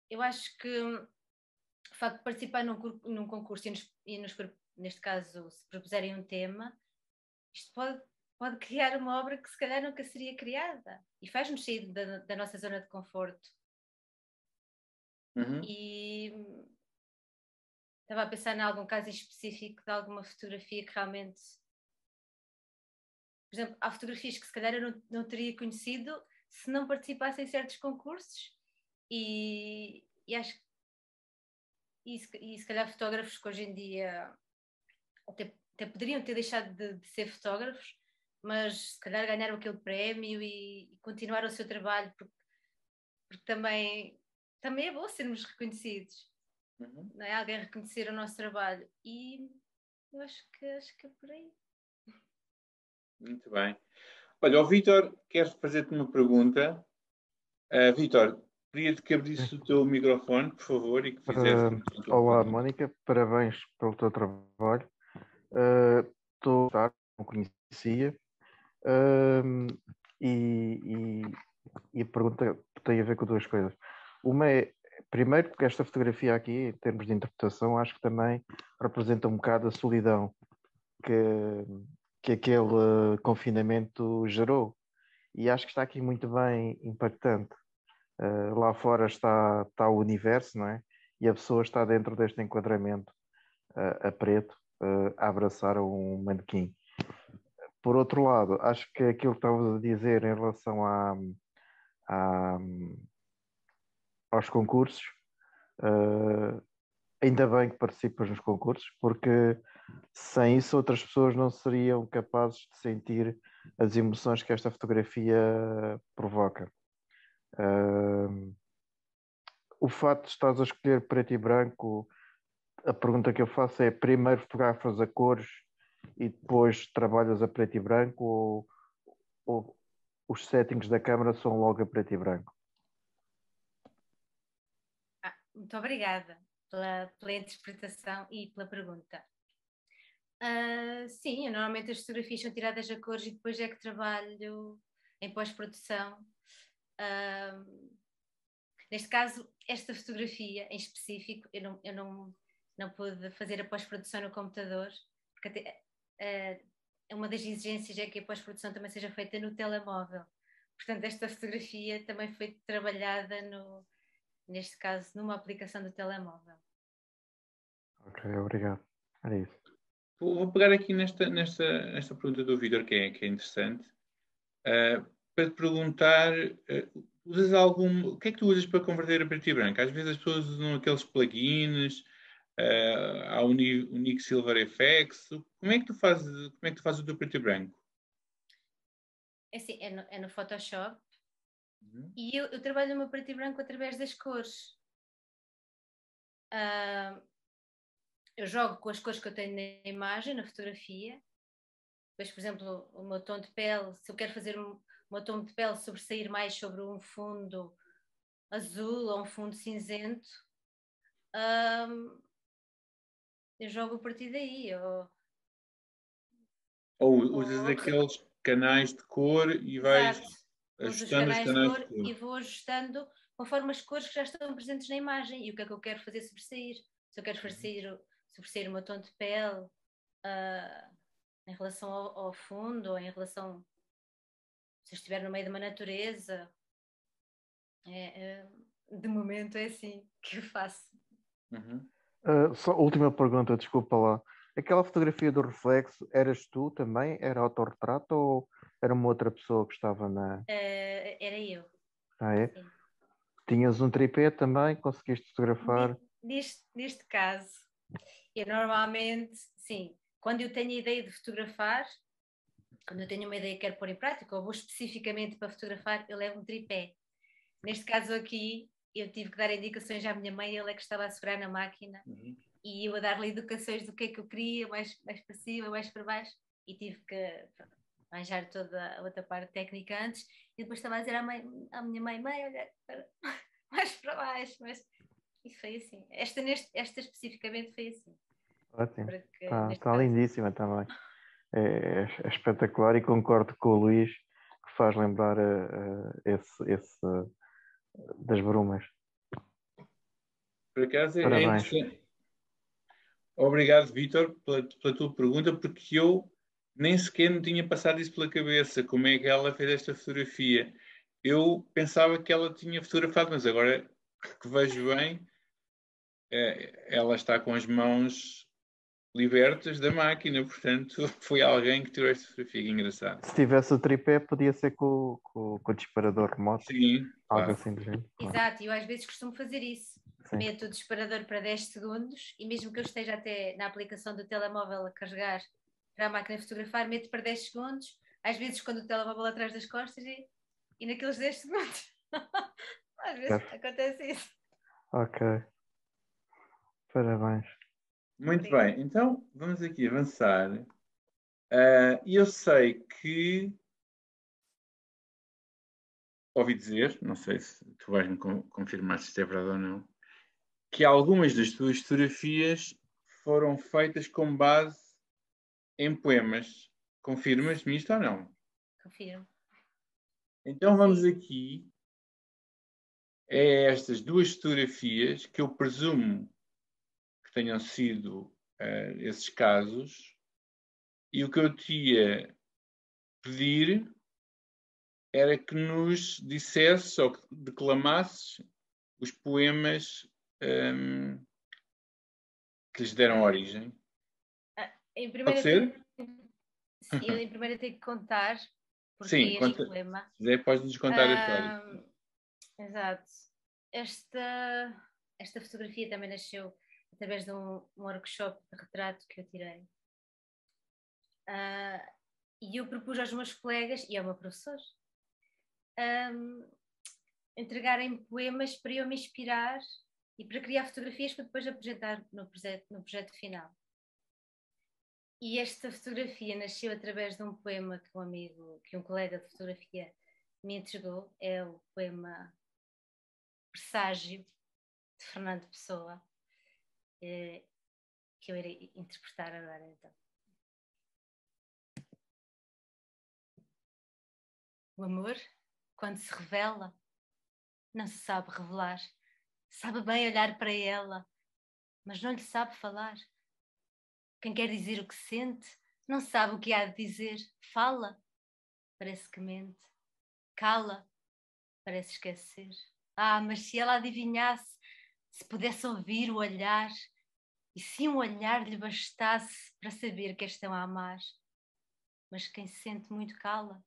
eu acho que o facto de participar num concurso neste caso, se propuserem um tema, isto pode criar uma obra que se calhar nunca seria criada e faz-nos sair da nossa zona de conforto. E estava a pensar em algum caso específico de alguma fotografia que realmente... Por exemplo, há fotografias que se calhar eu não teria conhecido se não participasse em certos concursos e acho que e se calhar fotógrafos que hoje em dia até poderiam ter deixado de ser fotógrafos, mas se calhar ganharam aquele prémio e continuaram o seu trabalho porque também é bom sermos reconhecidos, não é? Alguém reconhecer o nosso trabalho e eu acho que é por aí. Muito bem. Olha, o Vítor quer fazer-te uma pergunta. Vítor, queria-te que abrisses o teu microfone, por favor, e que fizesse... Olá, Mónica, parabéns pelo teu trabalho. Estou a não conhecia. E a pergunta tem a ver com duas coisas. Uma é, primeiro, porque esta fotografia aqui, em termos de interpretação, acho que também representa um bocado a solidão que aquele confinamento gerou. E acho que está aqui muito bem impactante. Lá fora está o universo, não é? E a pessoa está dentro deste enquadramento a preto, a abraçar um manequim. Por outro lado, acho que aquilo que estavas a dizer em relação aos concursos, ainda bem que participas nos concursos, porque sem isso outras pessoas não seriam capazes de sentir as emoções que esta fotografia provoca. O facto de estás a escolher preto e branco, a pergunta que eu faço é: primeiro fotografas a cores e depois trabalhas a preto e branco, ou os settings da câmara são logo a preto e branco? Muito obrigada pela interpretação e pela pergunta. Sim, normalmente as fotografias são tiradas a cores e depois é que trabalho em pós-produção. Neste caso, esta fotografia em específico, eu não pude fazer a pós-produção no computador, porque uma das exigências é que a pós-produção também seja feita no telemóvel. Portanto, esta fotografia também foi trabalhada, neste caso, numa aplicação do telemóvel. Ok, obrigado. Era isso. Vou pegar aqui nesta pergunta do Vítor, que é interessante, para te perguntar, usas o que é que tu usas para converter a preto e branco? Às vezes as pessoas usam aqueles plugins, há o Unique Silver FX. Como é que tu fazes o teu preto e branco? É assim, é no Photoshop. E eu trabalho o meu preto e branco através das cores. Eu jogo com as cores que eu tenho na imagem, na fotografia. Depois, por exemplo, o meu tom de pele, se eu quero fazer o meu tom de pele sobressair mais sobre um fundo azul ou um fundo cinzento, eu jogo a partir daí. Ou usas aqueles canais de cor e vais Exato. ajustando os canais de cor. E vou ajustando conforme as cores que já estão presentes na imagem e o que é que eu quero fazer sobressair. Se eu quero sobressair o meu tom de pele em relação ao fundo, ou em relação, se eu estiver no meio de uma natureza. De momento é assim que eu faço. Só última pergunta, desculpa lá. Aquela fotografia do reflexo, eras tu também? Era autorretrato ou era uma outra pessoa que estava na... Era eu. Ah, é? Sim. Tinhas um tripé também? Conseguiste fotografar? Neste caso, eu normalmente, sim, quando eu tenho a ideia de fotografar, quando eu tenho uma ideia que quero pôr em prática, ou vou especificamente para fotografar, eu levo um tripé. Neste caso aqui, eu tive que dar indicações à minha mãe, ele é que estava a segurar na máquina, e eu a dar-lhe indicações do que é que eu queria, mais para cima, mais para baixo, e tive que arranjar toda a outra parte técnica antes, e depois estava a dizer à minha mãe, olha, mais para baixo, e foi assim. Esta especificamente foi assim. Ótimo. Está caso... lindíssima também. É espetacular e concordo com o Luís, que faz lembrar esse das brumas. Por acaso é Parabéns. interessante. Obrigado, Vítor, pela tua pergunta, porque eu nem sequer me tinha passado isso pela cabeça, como é que ela fez esta fotografia. Eu pensava que ela tinha fotografado, mas agora que vejo bem, ela está com as mãos libertas da máquina, portanto foi alguém que tirou esta fotografia, que engraçado. Se tivesse o tripé, podia ser com o disparador remoto. Sim, algo claro. assim do género. Exato, e eu às vezes costumo fazer isso. Sim. Meto o disparador para 10 segundos e mesmo que eu esteja até na aplicação do telemóvel a carregar para a máquina fotografar, meto para 10 segundos, às vezes quando o telemóvel atrás das costas e naqueles 10 segundos. Às vezes acontece isso. Ok. Parabéns. Muito bem, então vamos aqui avançar. Eu sei que ouvi dizer, não sei se tu vais-me confirmar se isto é verdade ou não, que algumas das tuas fotografias foram feitas com base em poemas. Confirmas-me isto ou não? Confirmo. Então vamos aqui a estas duas fotografias que eu presumo que tenham sido esses casos, e o que eu te ia pedir era que nos dissesse ou que declamasses os poemas que lhes deram origem. Pode ser? Eu em primeiro tenho que contar porque Sim, este poema. Se quiser, podes-nos contar a história. Exato. Esta fotografia também nasceu através de um workshop de retrato que eu tirei. E eu propus aos meus colegas, e ao meu professor, entregarem poemas para eu me inspirar e para criar fotografias para depois apresentar no projeto final. E esta fotografia nasceu através de um poema que um colega de fotografia me entregou. É o poema Presságio, de Fernando Pessoa, que eu irei interpretar agora então. O amor, quando se revela, não se sabe revelar. Sabe bem olhar para ela, mas não lhe sabe falar. Quem quer dizer o que sente, não sabe o que há de dizer. Fala, parece que mente. Cala, parece esquecer. Mas se ela adivinhasse, se pudesse ouvir o olhar, e se um olhar lhe bastasse para saber que estão a amar. Mas quem sente muito cala.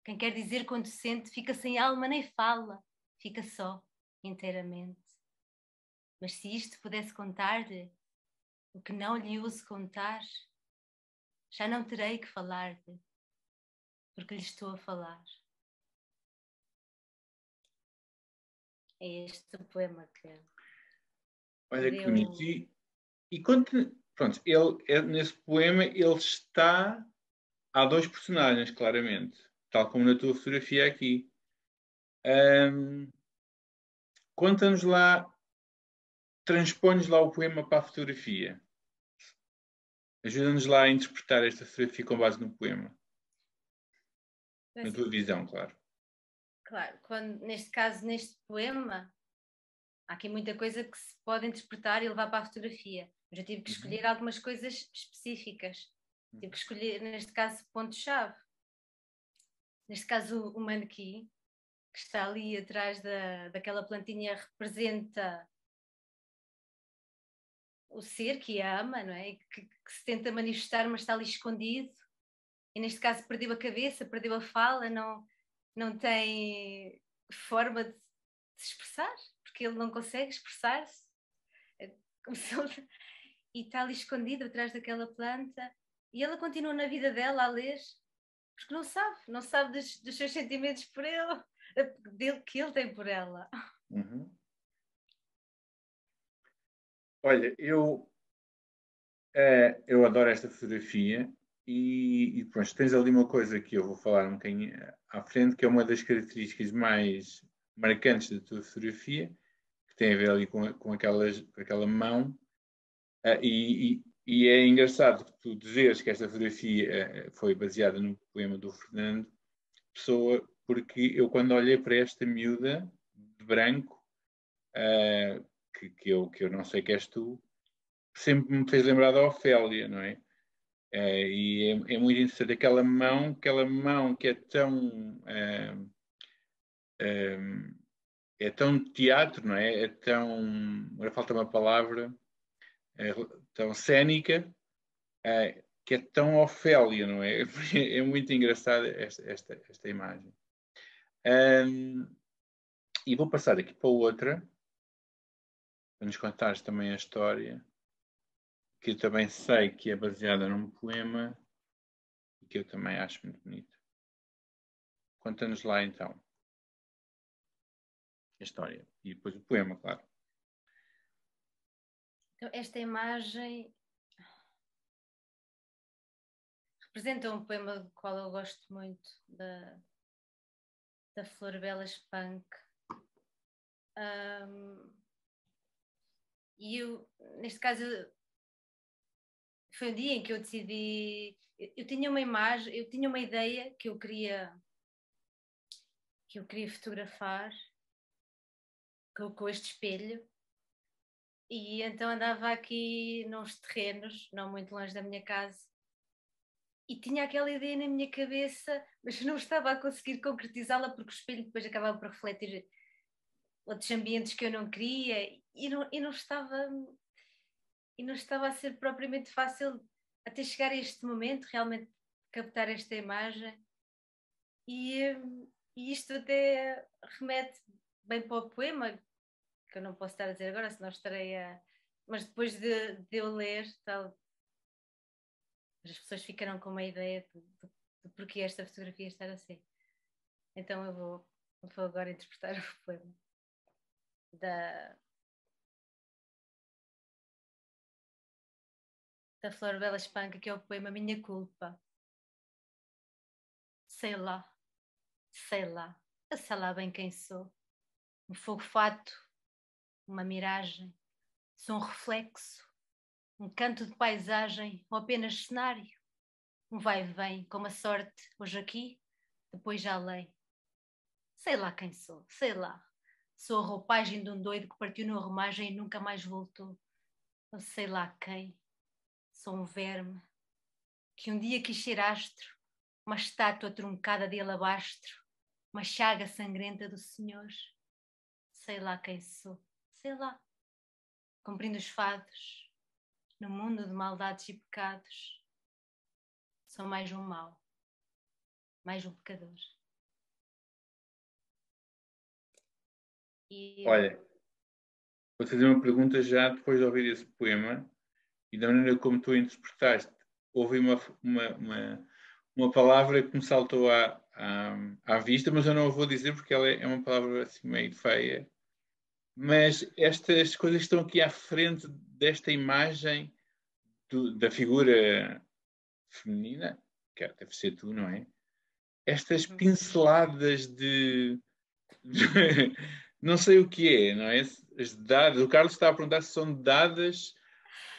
Quem quer dizer quando sente, fica sem alma nem fala, fica só, inteiramente. Mas se isto pudesse contar-lhe, o que não lhe uso contar, já não terei que falar-lhe, porque lhe estou a falar. É este o poema que... Olha que bonito. E quando, pronto, nesse poema ele está... Há dois personagens, claramente, tal como na tua fotografia aqui. Conta-nos lá, transpõe-nos lá o poema para a fotografia. Ajuda-nos lá a interpretar esta fotografia com base no poema. Na tua visão, claro. Claro, neste caso, neste poema, há aqui muita coisa que se pode interpretar e levar para a fotografia. Eu já tive que escolher algumas coisas específicas. Tive que escolher, neste caso, ponto-chave. Neste caso, o manequim, que está ali atrás daquela plantinha, representa o ser que a ama, não é? Que se tenta manifestar, mas está ali escondido. E neste caso perdeu a cabeça, perdeu a fala, não tem forma de se expressar, porque ele não consegue expressar-se. E está ali escondido atrás daquela planta. E ela continua na vida dela a ler, porque não sabe dos seus sentimentos por ele, que ele tem por ela. Uhum. Olha, eu adoro esta fotografia e pronto, tens ali uma coisa que eu vou falar um bocadinho à frente, que é uma das características mais marcantes da tua fotografia, que tem a ver ali com aquela mão. E é engraçado que tu dizeres que esta fotografia foi baseada no poema do Fernando Pessoa, porque eu, quando olhei para esta miúda de branco, que eu não sei que és tu, sempre me fez lembrar da Ofélia, não é? E é muito interessante aquela mão que é tão teatro, não é? É tão, agora falta uma palavra, tão cénica, que é tão Ofélia, não é? É muito engraçada esta imagem. E vou passar aqui para outra, para nos contares também a história, que eu também sei que é baseada num poema e que eu também acho muito bonito. Conta-nos lá então a história e depois o poema, claro. Então, esta imagem representa um poema do qual eu gosto muito, da Flor Bela Spunk. E eu, neste caso, foi um dia em que eu decidi. Eu tinha uma imagem, eu tinha uma ideia que eu queria fotografar com este espelho. E então andava aqui nos terrenos, não muito longe da minha casa, e tinha aquela ideia na minha cabeça, mas não estava a conseguir concretizá-la porque o espelho depois acabava por refletir outros ambientes que eu não queria e não estava a ser propriamente fácil até chegar a este momento, realmente captar esta imagem. E isto até remete bem para o poema, que eu não posso estar a dizer agora, senão estarei a... Mas depois de eu ler, tal, as pessoas ficaram com uma ideia de porquê esta fotografia estar assim. Então eu vou agora interpretar o poema da Flor Bela Espanca, que é o poema Minha Culpa. Sei lá, eu sei lá bem quem sou. Um fogo fato, uma miragem, sou um reflexo, um canto de paisagem ou apenas cenário, um vai e vem, como a sorte, hoje aqui, depois já além. Sei lá quem sou, sei lá. Sou a roupagem de um doido que partiu numa romagem e nunca mais voltou. Eu sei lá quem. Sou um verme que um dia quis ser astro, uma estátua truncada de alabastro, uma chaga sangrenta do Senhor. Sei lá quem sou, sei lá. Cumprindo os fados, no mundo de maldades e pecados, sou mais um mau, mais um pecador. Olha, vou fazer uma pergunta já depois de ouvir esse poema e da maneira como tu interpretaste. Houve uma palavra que me saltou à vista, mas eu não a vou dizer porque ela é uma palavra assim meio feia. Mas estas coisas que estão aqui à frente desta imagem da figura feminina, que deve ser tu, não é? Estas pinceladas de não sei o que é, não é? As dadas, o Carlos está a perguntar se são dadas.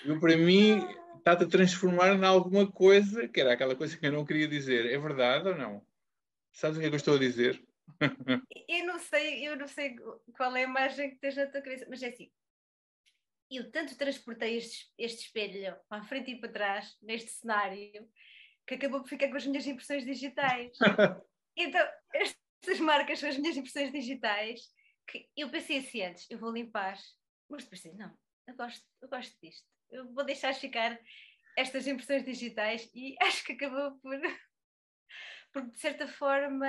Eu, para mim, está-te a transformar em alguma coisa, que era aquela coisa que eu não queria dizer. É verdade ou não? Sabes o que é que eu estou a dizer? Eu não sei qual é a imagem que tens na tua cabeça, mas é assim, eu tanto transportei este espelho para a frente e para trás, neste cenário, que acabou por ficar com as minhas impressões digitais. Então, estas marcas são as minhas impressões digitais, que eu pensei assim antes, eu vou limpar, mas depois pensei, não, eu gosto disto, eu vou deixar ficar estas impressões digitais e acho que acabou por de certa forma,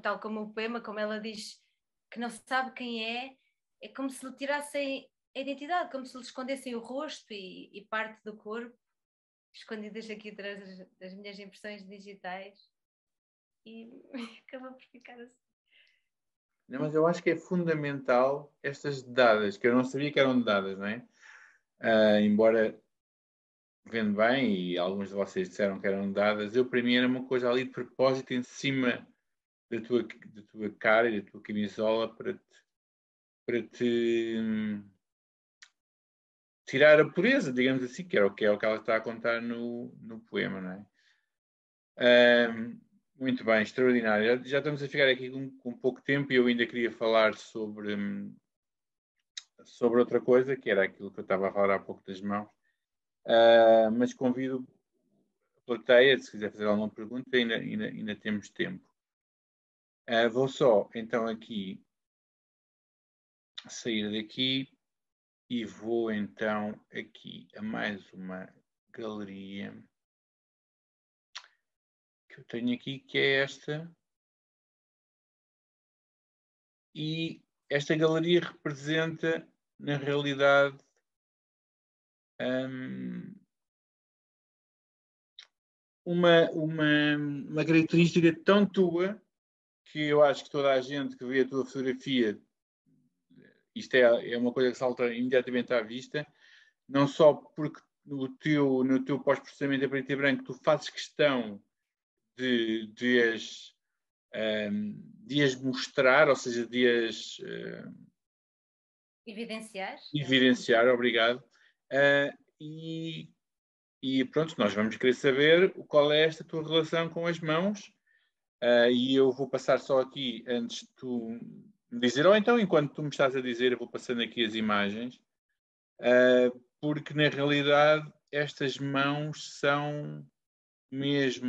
tal como o poema, como ela diz, que não sabe quem é como se lhe tirassem a identidade, como se lhe escondessem o rosto e parte do corpo, escondidas aqui atrás das minhas impressões digitais, e acaba por ficar assim. Não, mas eu acho que é fundamental estas dadas, que eu não sabia que eram dadas, não é? Embora vendo bem, e alguns de vocês disseram que eram dadas, para mim era uma coisa ali de propósito em cima da tua cara e da tua camisola para te tirar a pureza, digamos assim, que é o que ela está a contar no poema, não é? Muito bem, extraordinário. Já estamos a ficar aqui com pouco tempo e eu ainda queria falar sobre outra coisa, que era aquilo que eu estava a falar há pouco das mãos. Mas convido a plateia, se quiser fazer alguma pergunta, ainda temos tempo. Vou só, então, aqui sair daqui e vou, então, aqui a mais uma galeria que eu tenho aqui, que é esta. E esta galeria representa, na realidade, uma característica tão tua que eu acho que toda a gente que vê a tua fotografia, isto é uma coisa que salta imediatamente à vista, não só porque no teu pós-processamento em preto e branco tu fazes questão de as mostrar, ou seja, de as evidenciar, obrigado. E pronto, nós vamos querer saber qual é esta tua relação com as mãos. E eu vou passar só aqui, antes de tu me dizer, ou então enquanto tu me estás a dizer, eu vou passando aqui as imagens, porque na realidade estas mãos são mesmo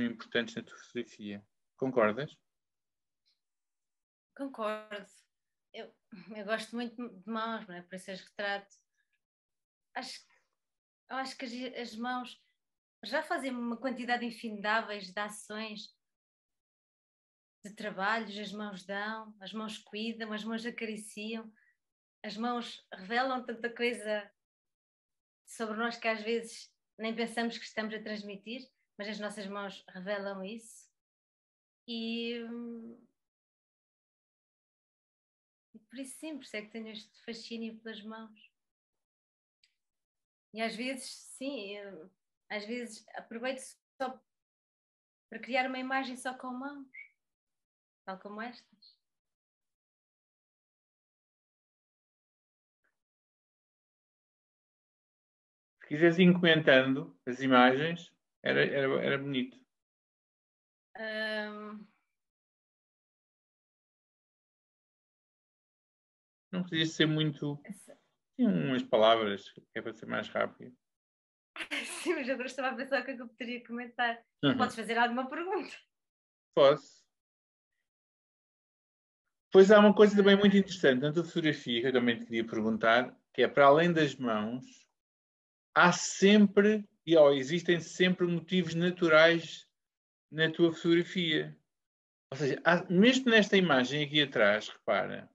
importantes na tua fotografia. Concordas? Concordo. Eu gosto muito de mãos, não é? Por isso as retrato. Acho que as mãos já fazem uma quantidade infindáveis de ações, de trabalhos, as mãos dão, as mãos cuidam, as mãos acariciam, as mãos revelam tanta coisa sobre nós que às vezes nem pensamos que estamos a transmitir, mas as nossas mãos revelam isso. E por isso sim, por isso é que tenho este fascínio pelas mãos. E às vezes, sim, às vezes aproveito só para criar uma imagem só com mãos, tal como estas. Se quiseres ir comentando as imagens, era bonito. Não podias ser muito... Tinha umas palavras que é para ser mais rápido. Sim, mas agora estava a pensar o que é que eu poderia comentar. Podes fazer alguma pergunta? Posso. Pois há uma coisa também muito interessante na tua fotografia que eu também te queria perguntar, que é, para além das mãos, há sempre, existem sempre motivos naturais na tua fotografia. Ou seja, mesmo nesta imagem aqui atrás, repara,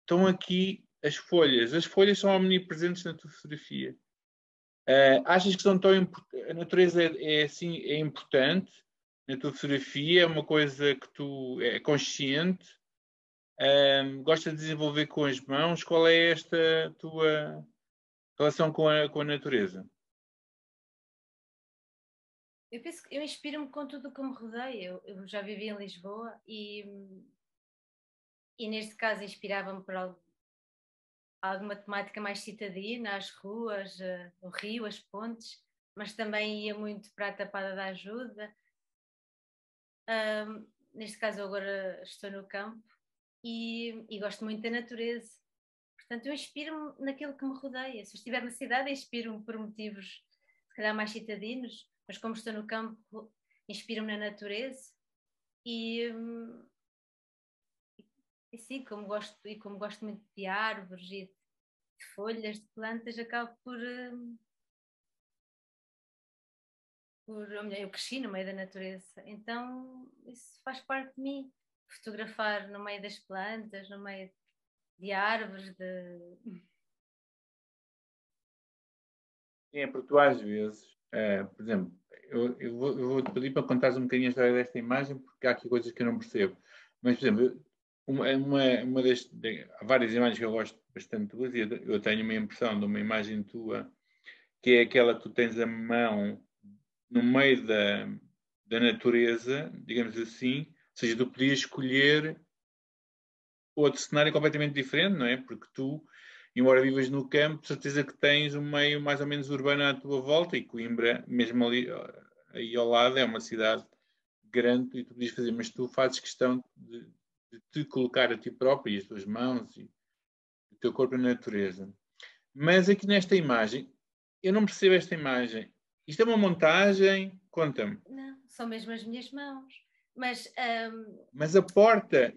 estão aqui as folhas. As folhas são omnipresentes na tua fotografia. Achas que são tão a natureza é importante na tua fotografia? É uma coisa que tu é consciente? Gosta de desenvolver com as mãos? Qual é esta tua relação com a natureza? Eu penso que eu inspiro-me com tudo o que me rodeia. Eu já vivi em Lisboa e neste caso inspirava-me por alguma temática mais citadina, as ruas, o rio, as pontes, mas também ia muito para a Tapada da Ajuda. neste caso agora estou no campo e gosto muito da natureza. Portanto, eu inspiro-me naquilo que me rodeia. Se eu estiver na cidade, inspiro-me por motivos, se calhar, mais citadinos, mas como estou no campo, inspiro-me na natureza. E sim, como gosto muito de árvores e de folhas, de plantas, acabo por eu cresci no meio da natureza, então isso faz parte de mim. Fotografar no meio das plantas, no meio de árvores, É, porque tu às vezes, por exemplo, eu vou-te pedir para contares um bocadinho a história desta imagem, porque há aqui coisas que eu não percebo. Mas, por exemplo, há várias imagens que eu gosto bastante tuas, e eu tenho uma impressão de uma imagem tua, que é aquela que tu tens a mão no meio da natureza, digamos assim, ou seja, tu podias escolher outro cenário completamente diferente, não é? Porque tu, embora vivas no campo, de certeza que tens um meio mais ou menos urbano à tua volta, e Coimbra, mesmo ali aí ao lado, é uma cidade grande e tu podias fazer, mas tu fazes questão de te colocar a ti próprio e as tuas mãos e o teu corpo na natureza. Mas aqui nesta imagem, eu não percebo esta imagem. Isto é uma montagem? Conta-me. Não, são mesmo as minhas mãos. Mas a porta,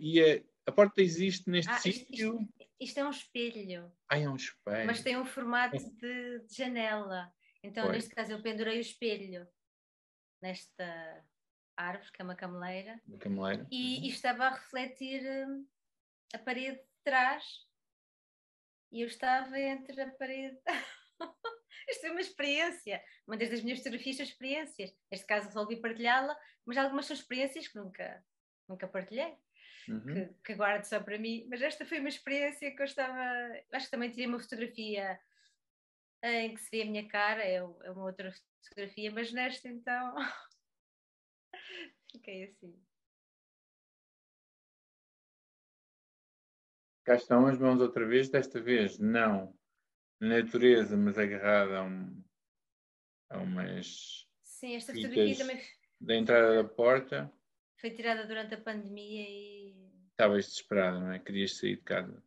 a porta existe neste sítio? Isto é um espelho. É um espelho. Mas tem um formato de janela. Então, Pois. neste caso, eu pendurei o espelho nesta árvore, que é uma cameleira. E estava a refletir a parede de trás. E eu estava entre a parede. Isto é uma experiência. Uma das minhas fotografias são experiências. Neste caso, resolvi partilhá-la, mas algumas são experiências que nunca partilhei. Que guardo só para mim. Mas esta foi uma experiência que eu estava. Acho que também tirei uma fotografia em que se vê a minha cara, é uma outra fotografia, mas nesta então fiquei assim. Cá estão as mãos outra vez, desta vez não na natureza, mas agarrada a umas Sim, esta fitas fotografia também da entrada da porta. Foi tirada durante a pandemia e... Estavas desesperada, não é? Querias sair de casa.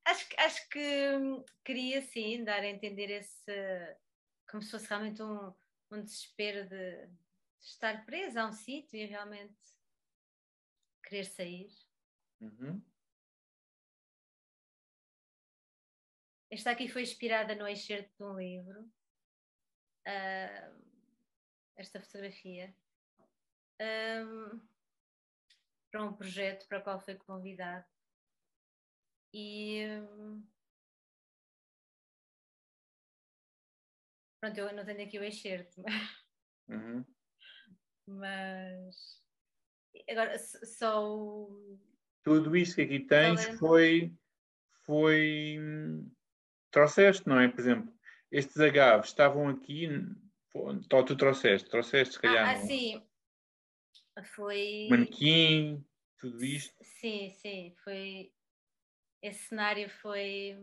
Acho que queria sim dar a entender como se fosse realmente um desespero de estar presa a um sítio e realmente querer sair. Esta aqui foi inspirada no excerto de um livro. Esta fotografia. Para um projeto para o qual foi convidado. E pronto, eu não tenho aqui o excerto, mas agora só tudo isto que aqui tens foi trouxeste, não é? Por exemplo, estes agaves estavam aqui, tu trouxeste se calhar. Sim, foi manequim, tudo isto. Sim, foi esse cenário foi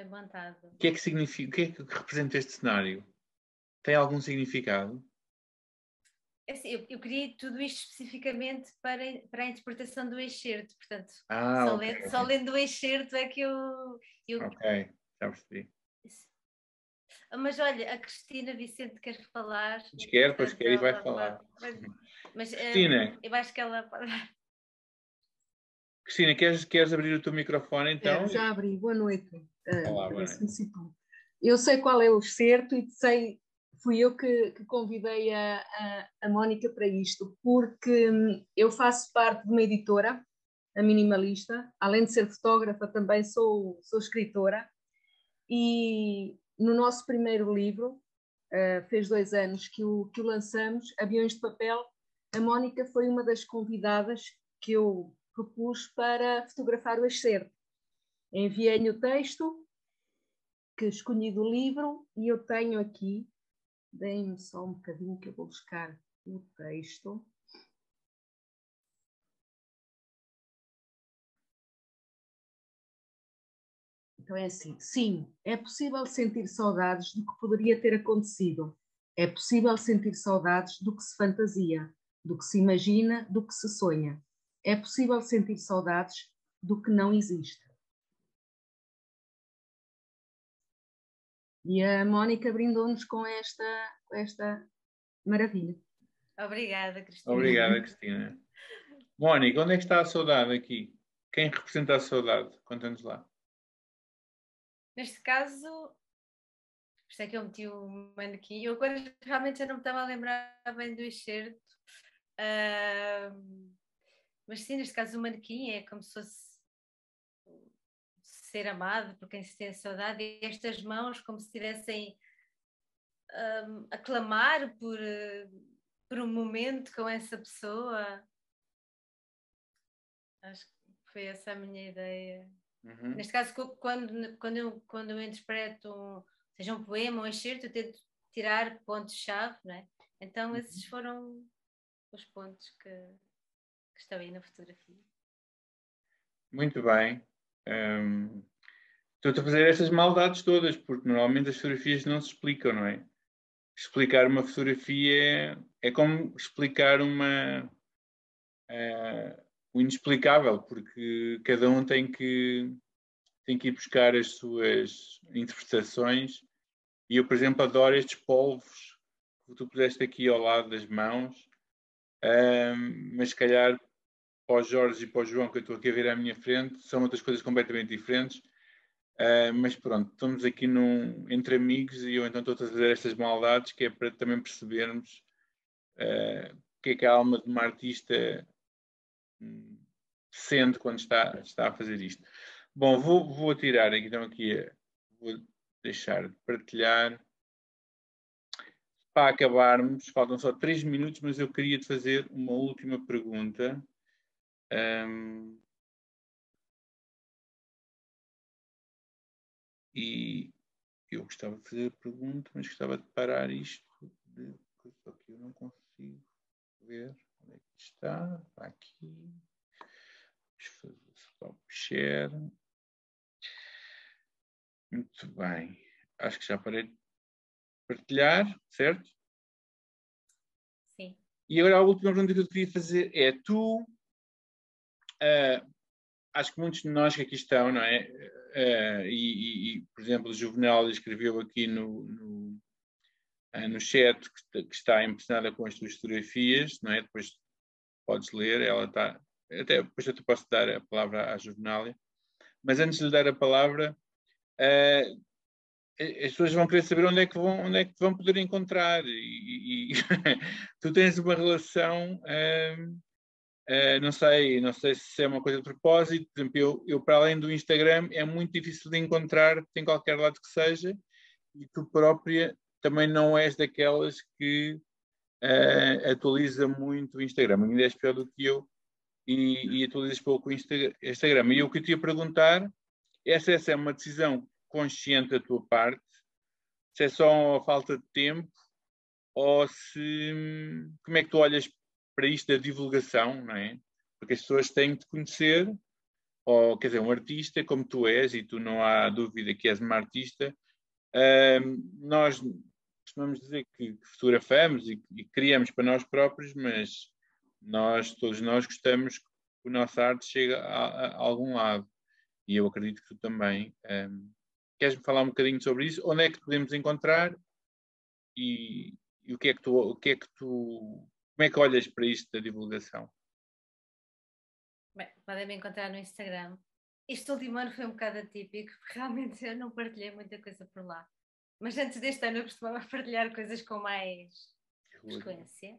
montado. O que é que significa, o que é que representa este cenário? Tem algum significado? Assim, eu criei tudo isto especificamente para a interpretação do excerto, portanto, só lendo o excerto é que eu... Ok, já percebi. Mas olha, a Cristina Vicente quer falar. Pois quer e vai falar. Mas Cristina, eu acho que ela pode... Cristina, queres abrir o teu microfone então? Já abri, boa noite. Olá, boa noite. Eu sei qual é o excerto e fui eu que convidei a Mónica para isto, porque eu faço parte de uma editora, a Minimalista, além de ser fotógrafa também sou escritora, e no nosso primeiro livro, fez 2 anos que o lançamos, Aviões de Papel, a Mónica foi uma das convidadas que eu propus para fotografar o excerto. Enviei-lhe o texto que escolhi do livro e eu tenho aqui, deem-me só um bocadinho que eu vou buscar o texto. Então é assim, sim, é possível sentir saudades do que poderia ter acontecido. É possível sentir saudades do que se fantasia. do que se imagina, do que se sonha. É possível sentir saudades do que não existe. E a Mónica brindou-nos com esta maravilha. Obrigada, Cristina. Obrigada, Cristina. Mónica, onde é que está a saudade aqui? Quem representa a saudade? Conta-nos lá. Neste caso, por isso é que eu meti o manequim. Eu agora realmente já não me estava a lembrar bem do excerto. Mas sim, neste caso o manequim é como se fosse ser amado por quem se tem saudade, e estas mãos como se estivessem a clamar por um momento com essa pessoa. Acho que foi essa a minha ideia. Uhum. Neste caso, quando eu interpreto seja um poema ou um excerto, eu tento tirar pontos-chave, não é? Então esses foram os pontos que estão aí na fotografia. Muito bem. Estou a fazer estas maldades todas, porque normalmente as fotografias não se explicam, não é? Explicar uma fotografia é como explicar o inexplicável, porque cada um tem que ir buscar as suas interpretações. E eu, por exemplo, adoro estes polvos que tu puseste aqui ao lado das mãos, mas se calhar para o Jorge e para o João, que eu estou aqui a ver à minha frente, são outras coisas completamente diferentes. Mas pronto, estamos aqui entre amigos e eu então estou a fazer estas maldades, que é para também percebermos o que é a alma de uma artista sente quando está a fazer isto. Bom, vou tirar aqui, então vou deixar de partilhar. Para acabarmos, faltam só 3 minutos, mas eu queria te fazer uma última pergunta. E eu gostava de fazer a pergunta, mas gostava de parar isto. Só que eu não consigo ver onde é que está. Está aqui. Vamos fazer stop share. Muito bem. Acho que já parei de partilhar, certo? Sim. E agora a última pergunta que eu queria fazer é: tu, acho que muitos de nós que aqui estão, não é? Por exemplo, o Juvenal escreveu aqui no chat que está impressionada com as tuas fotografias, não é? Depois podes ler, ela está. Até depois eu te posso dar a palavra à Juvenália. Mas antes de lhe dar a palavra, as pessoas vão querer saber onde é que te vão poder encontrar. E tu tens uma relação, não sei se é uma coisa de propósito. Por exemplo, eu para além do Instagram, é muito difícil de encontrar em qualquer lado que seja, e tu própria também não és daquelas que atualiza muito o Instagram. Ainda és pior do que eu e atualizas pouco o Instagram. E eu que te ia perguntar se essa é uma decisão consciente da tua parte, se é só uma falta de tempo, ou se como é que tu olhas para isto da divulgação, não é? Porque as pessoas têm de te conhecer, ou quer dizer, um artista como tu és, e tu não há dúvida que és uma artista. Nós costumamos dizer que fotografamos e criamos para nós próprios, mas todos nós gostamos que a nossa arte chegue a algum lado. E eu acredito que tu também. Queres-me falar um bocadinho sobre isso? Onde é que podemos encontrar? E o que é que tu, como é que olhas para isto da divulgação? Bem, podem me encontrar no Instagram. Este último ano foi um bocado atípico, porque realmente eu não partilhei muita coisa por lá. Mas antes deste ano eu costumava partilhar coisas com mais frequência.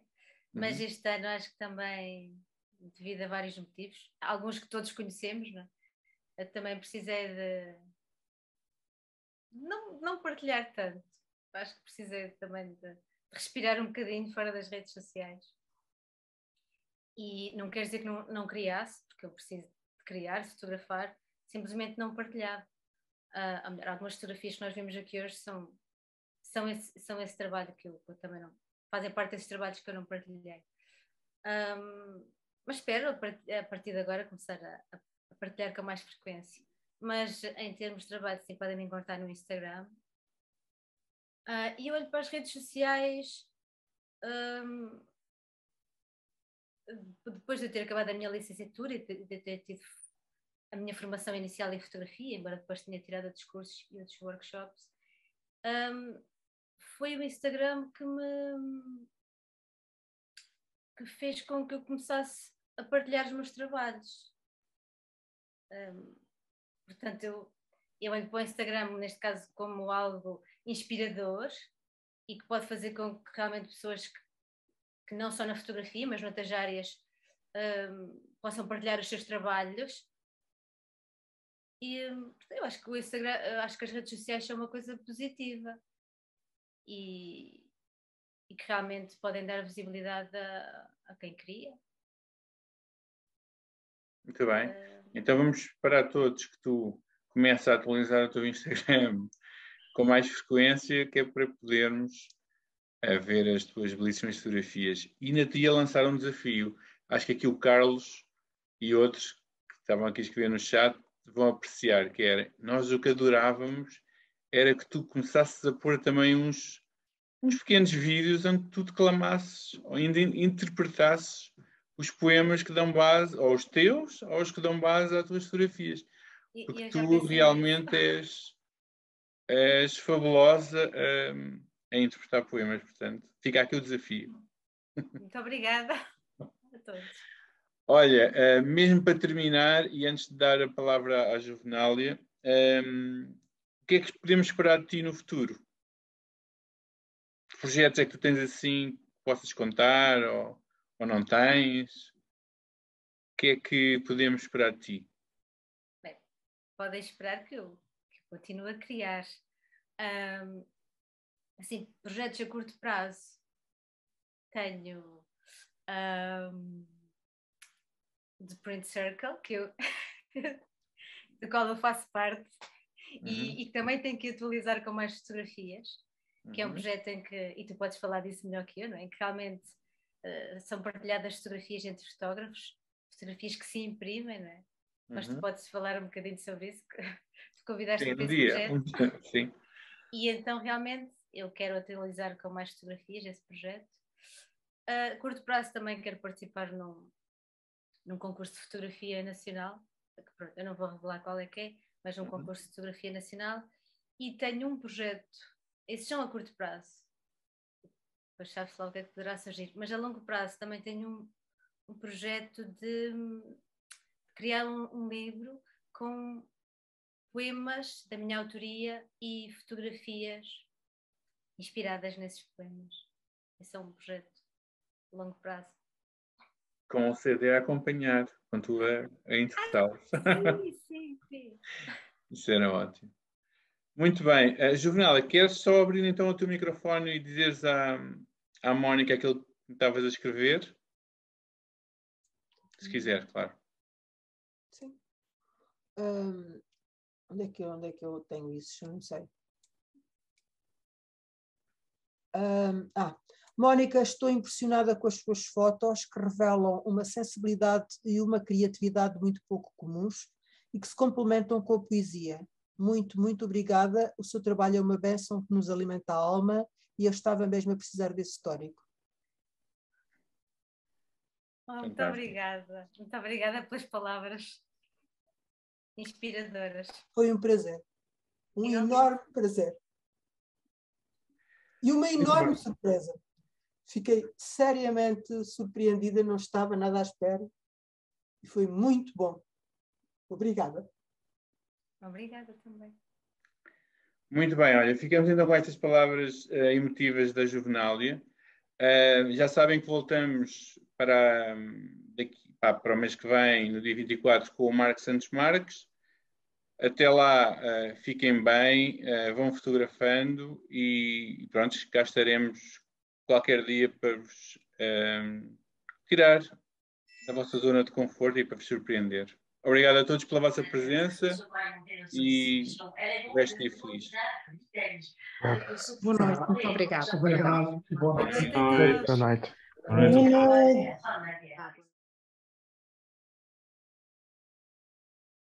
Mas este ano acho que também, devido a vários motivos, alguns que todos conhecemos, não é? Eu também precisei de não partilhar tanto. Acho que precisei também de respirar um bocadinho fora das redes sociais. E não quer dizer que não criasse, porque eu preciso de criar, fotografar, simplesmente não partilhar. Algumas fotografias que nós vimos aqui hoje são esse trabalho que eu também não. Fazem parte desses trabalhos que eu não partilhei. Mas espero, a partir de agora, começar a partilhar com mais frequência. Mas em termos de trabalho, sim, podem me encontrar no Instagram. E eu olho para as redes sociais. depois de eu ter acabado a minha licenciatura e de ter tido a minha formação inicial em fotografia, embora depois tenha tirado outros cursos e outros workshops, foi o Instagram que fez com que eu começasse a partilhar os meus trabalhos. Portanto, eu olho para o Instagram, neste caso, como algo inspirador e que pode fazer com que realmente pessoas que não só na fotografia, mas noutras áreas, possam partilhar os seus trabalhos. E eu acho que o Instagram, acho que as redes sociais são uma coisa positiva e que realmente podem dar visibilidade a quem cria. Muito bem. Então vamos para todos que tu comeces a atualizar o teu Instagram com mais frequência, que é para podermos ver as tuas belíssimas fotografias. E ainda te ia lançar um desafio. Acho que aqui o Carlos e outros que estavam aqui a escrever no chat vão apreciar, que era, nós o que adorávamos era que tu começasses a pôr também uns pequenos vídeos onde tu declamasses ou ainda interpretasses os poemas que dão base, ou os teus, ou os que dão base às tuas fotografias. Porque tu realmente és fabulosa a interpretar poemas, portanto, fica aqui o desafio. Muito obrigada a todos. Olha, mesmo para terminar, e antes de dar a palavra à Juvenália, o que é que podemos esperar de ti no futuro? Que projetos é que tu tens assim que possas contar ou não tens? O que é que podemos esperar de ti? Bem, podem esperar que eu continue a criar. Assim, projetos a curto prazo. Tenho The Print Circle, do qual eu faço parte, e também tenho que atualizar com mais fotografias, que é um projeto em que, e tu podes falar disso melhor que eu, não é? Em que realmente são partilhadas fotografias entre fotógrafos, fotografias que se imprimem, não é? Mas tu podes falar um bocadinho sobre isso, que tu convidaste para esse projeto. Sim. E então realmente eu quero atualizar com mais fotografias esse projeto. A curto prazo também quero participar num concurso de fotografia nacional, que, pronto, eu não vou revelar qual é que é, mas um concurso de fotografia nacional, e tenho um projeto, esses são a curto prazo, depois sabes lá o que é que poderá surgir, mas a longo prazo também tenho um projeto de criar um livro com poemas da minha autoria e fotografias inspiradas nesses poemas. Esse é um projeto de longo prazo. Com o CD a acompanhar, com tu a interpretá-los. Sim. Isso era ótimo. Muito bem. Juvenal, queres só abrir então o teu microfone e dizeres à Mónica aquilo que estavas a escrever? Se quiser, claro. Sim. Onde é que eu tenho isso? Eu não sei. Mónica, estou impressionada com as suas fotos que revelam uma sensibilidade e uma criatividade muito pouco comuns e que se complementam com a poesia. Muito, muito obrigada. O seu trabalho é uma bênção que nos alimenta a alma e eu estava mesmo a precisar desse histórico. Muito obrigada. Muito obrigada pelas palavras inspiradoras. Foi um prazer. Um enorme prazer. E uma enorme surpresa. Fiquei seriamente surpreendida, não estava nada à espera. E foi muito bom. Obrigada. Obrigada também. Muito bem, olha, ficamos então com estas palavras emotivas da Juvenália. Já sabem que voltamos para o mês que vem, no dia 24, com o Marcos Santos Marques. Até lá, fiquem bem, vão fotografando e pronto, cá estaremos qualquer dia para vos tirar da vossa zona de conforto e para vos surpreender. Obrigado a todos pela vossa presença e o resto é feliz. Boa noite, muito obrigada. Obrigado. Boa noite. Boa noite. Boa noite. Boa noite.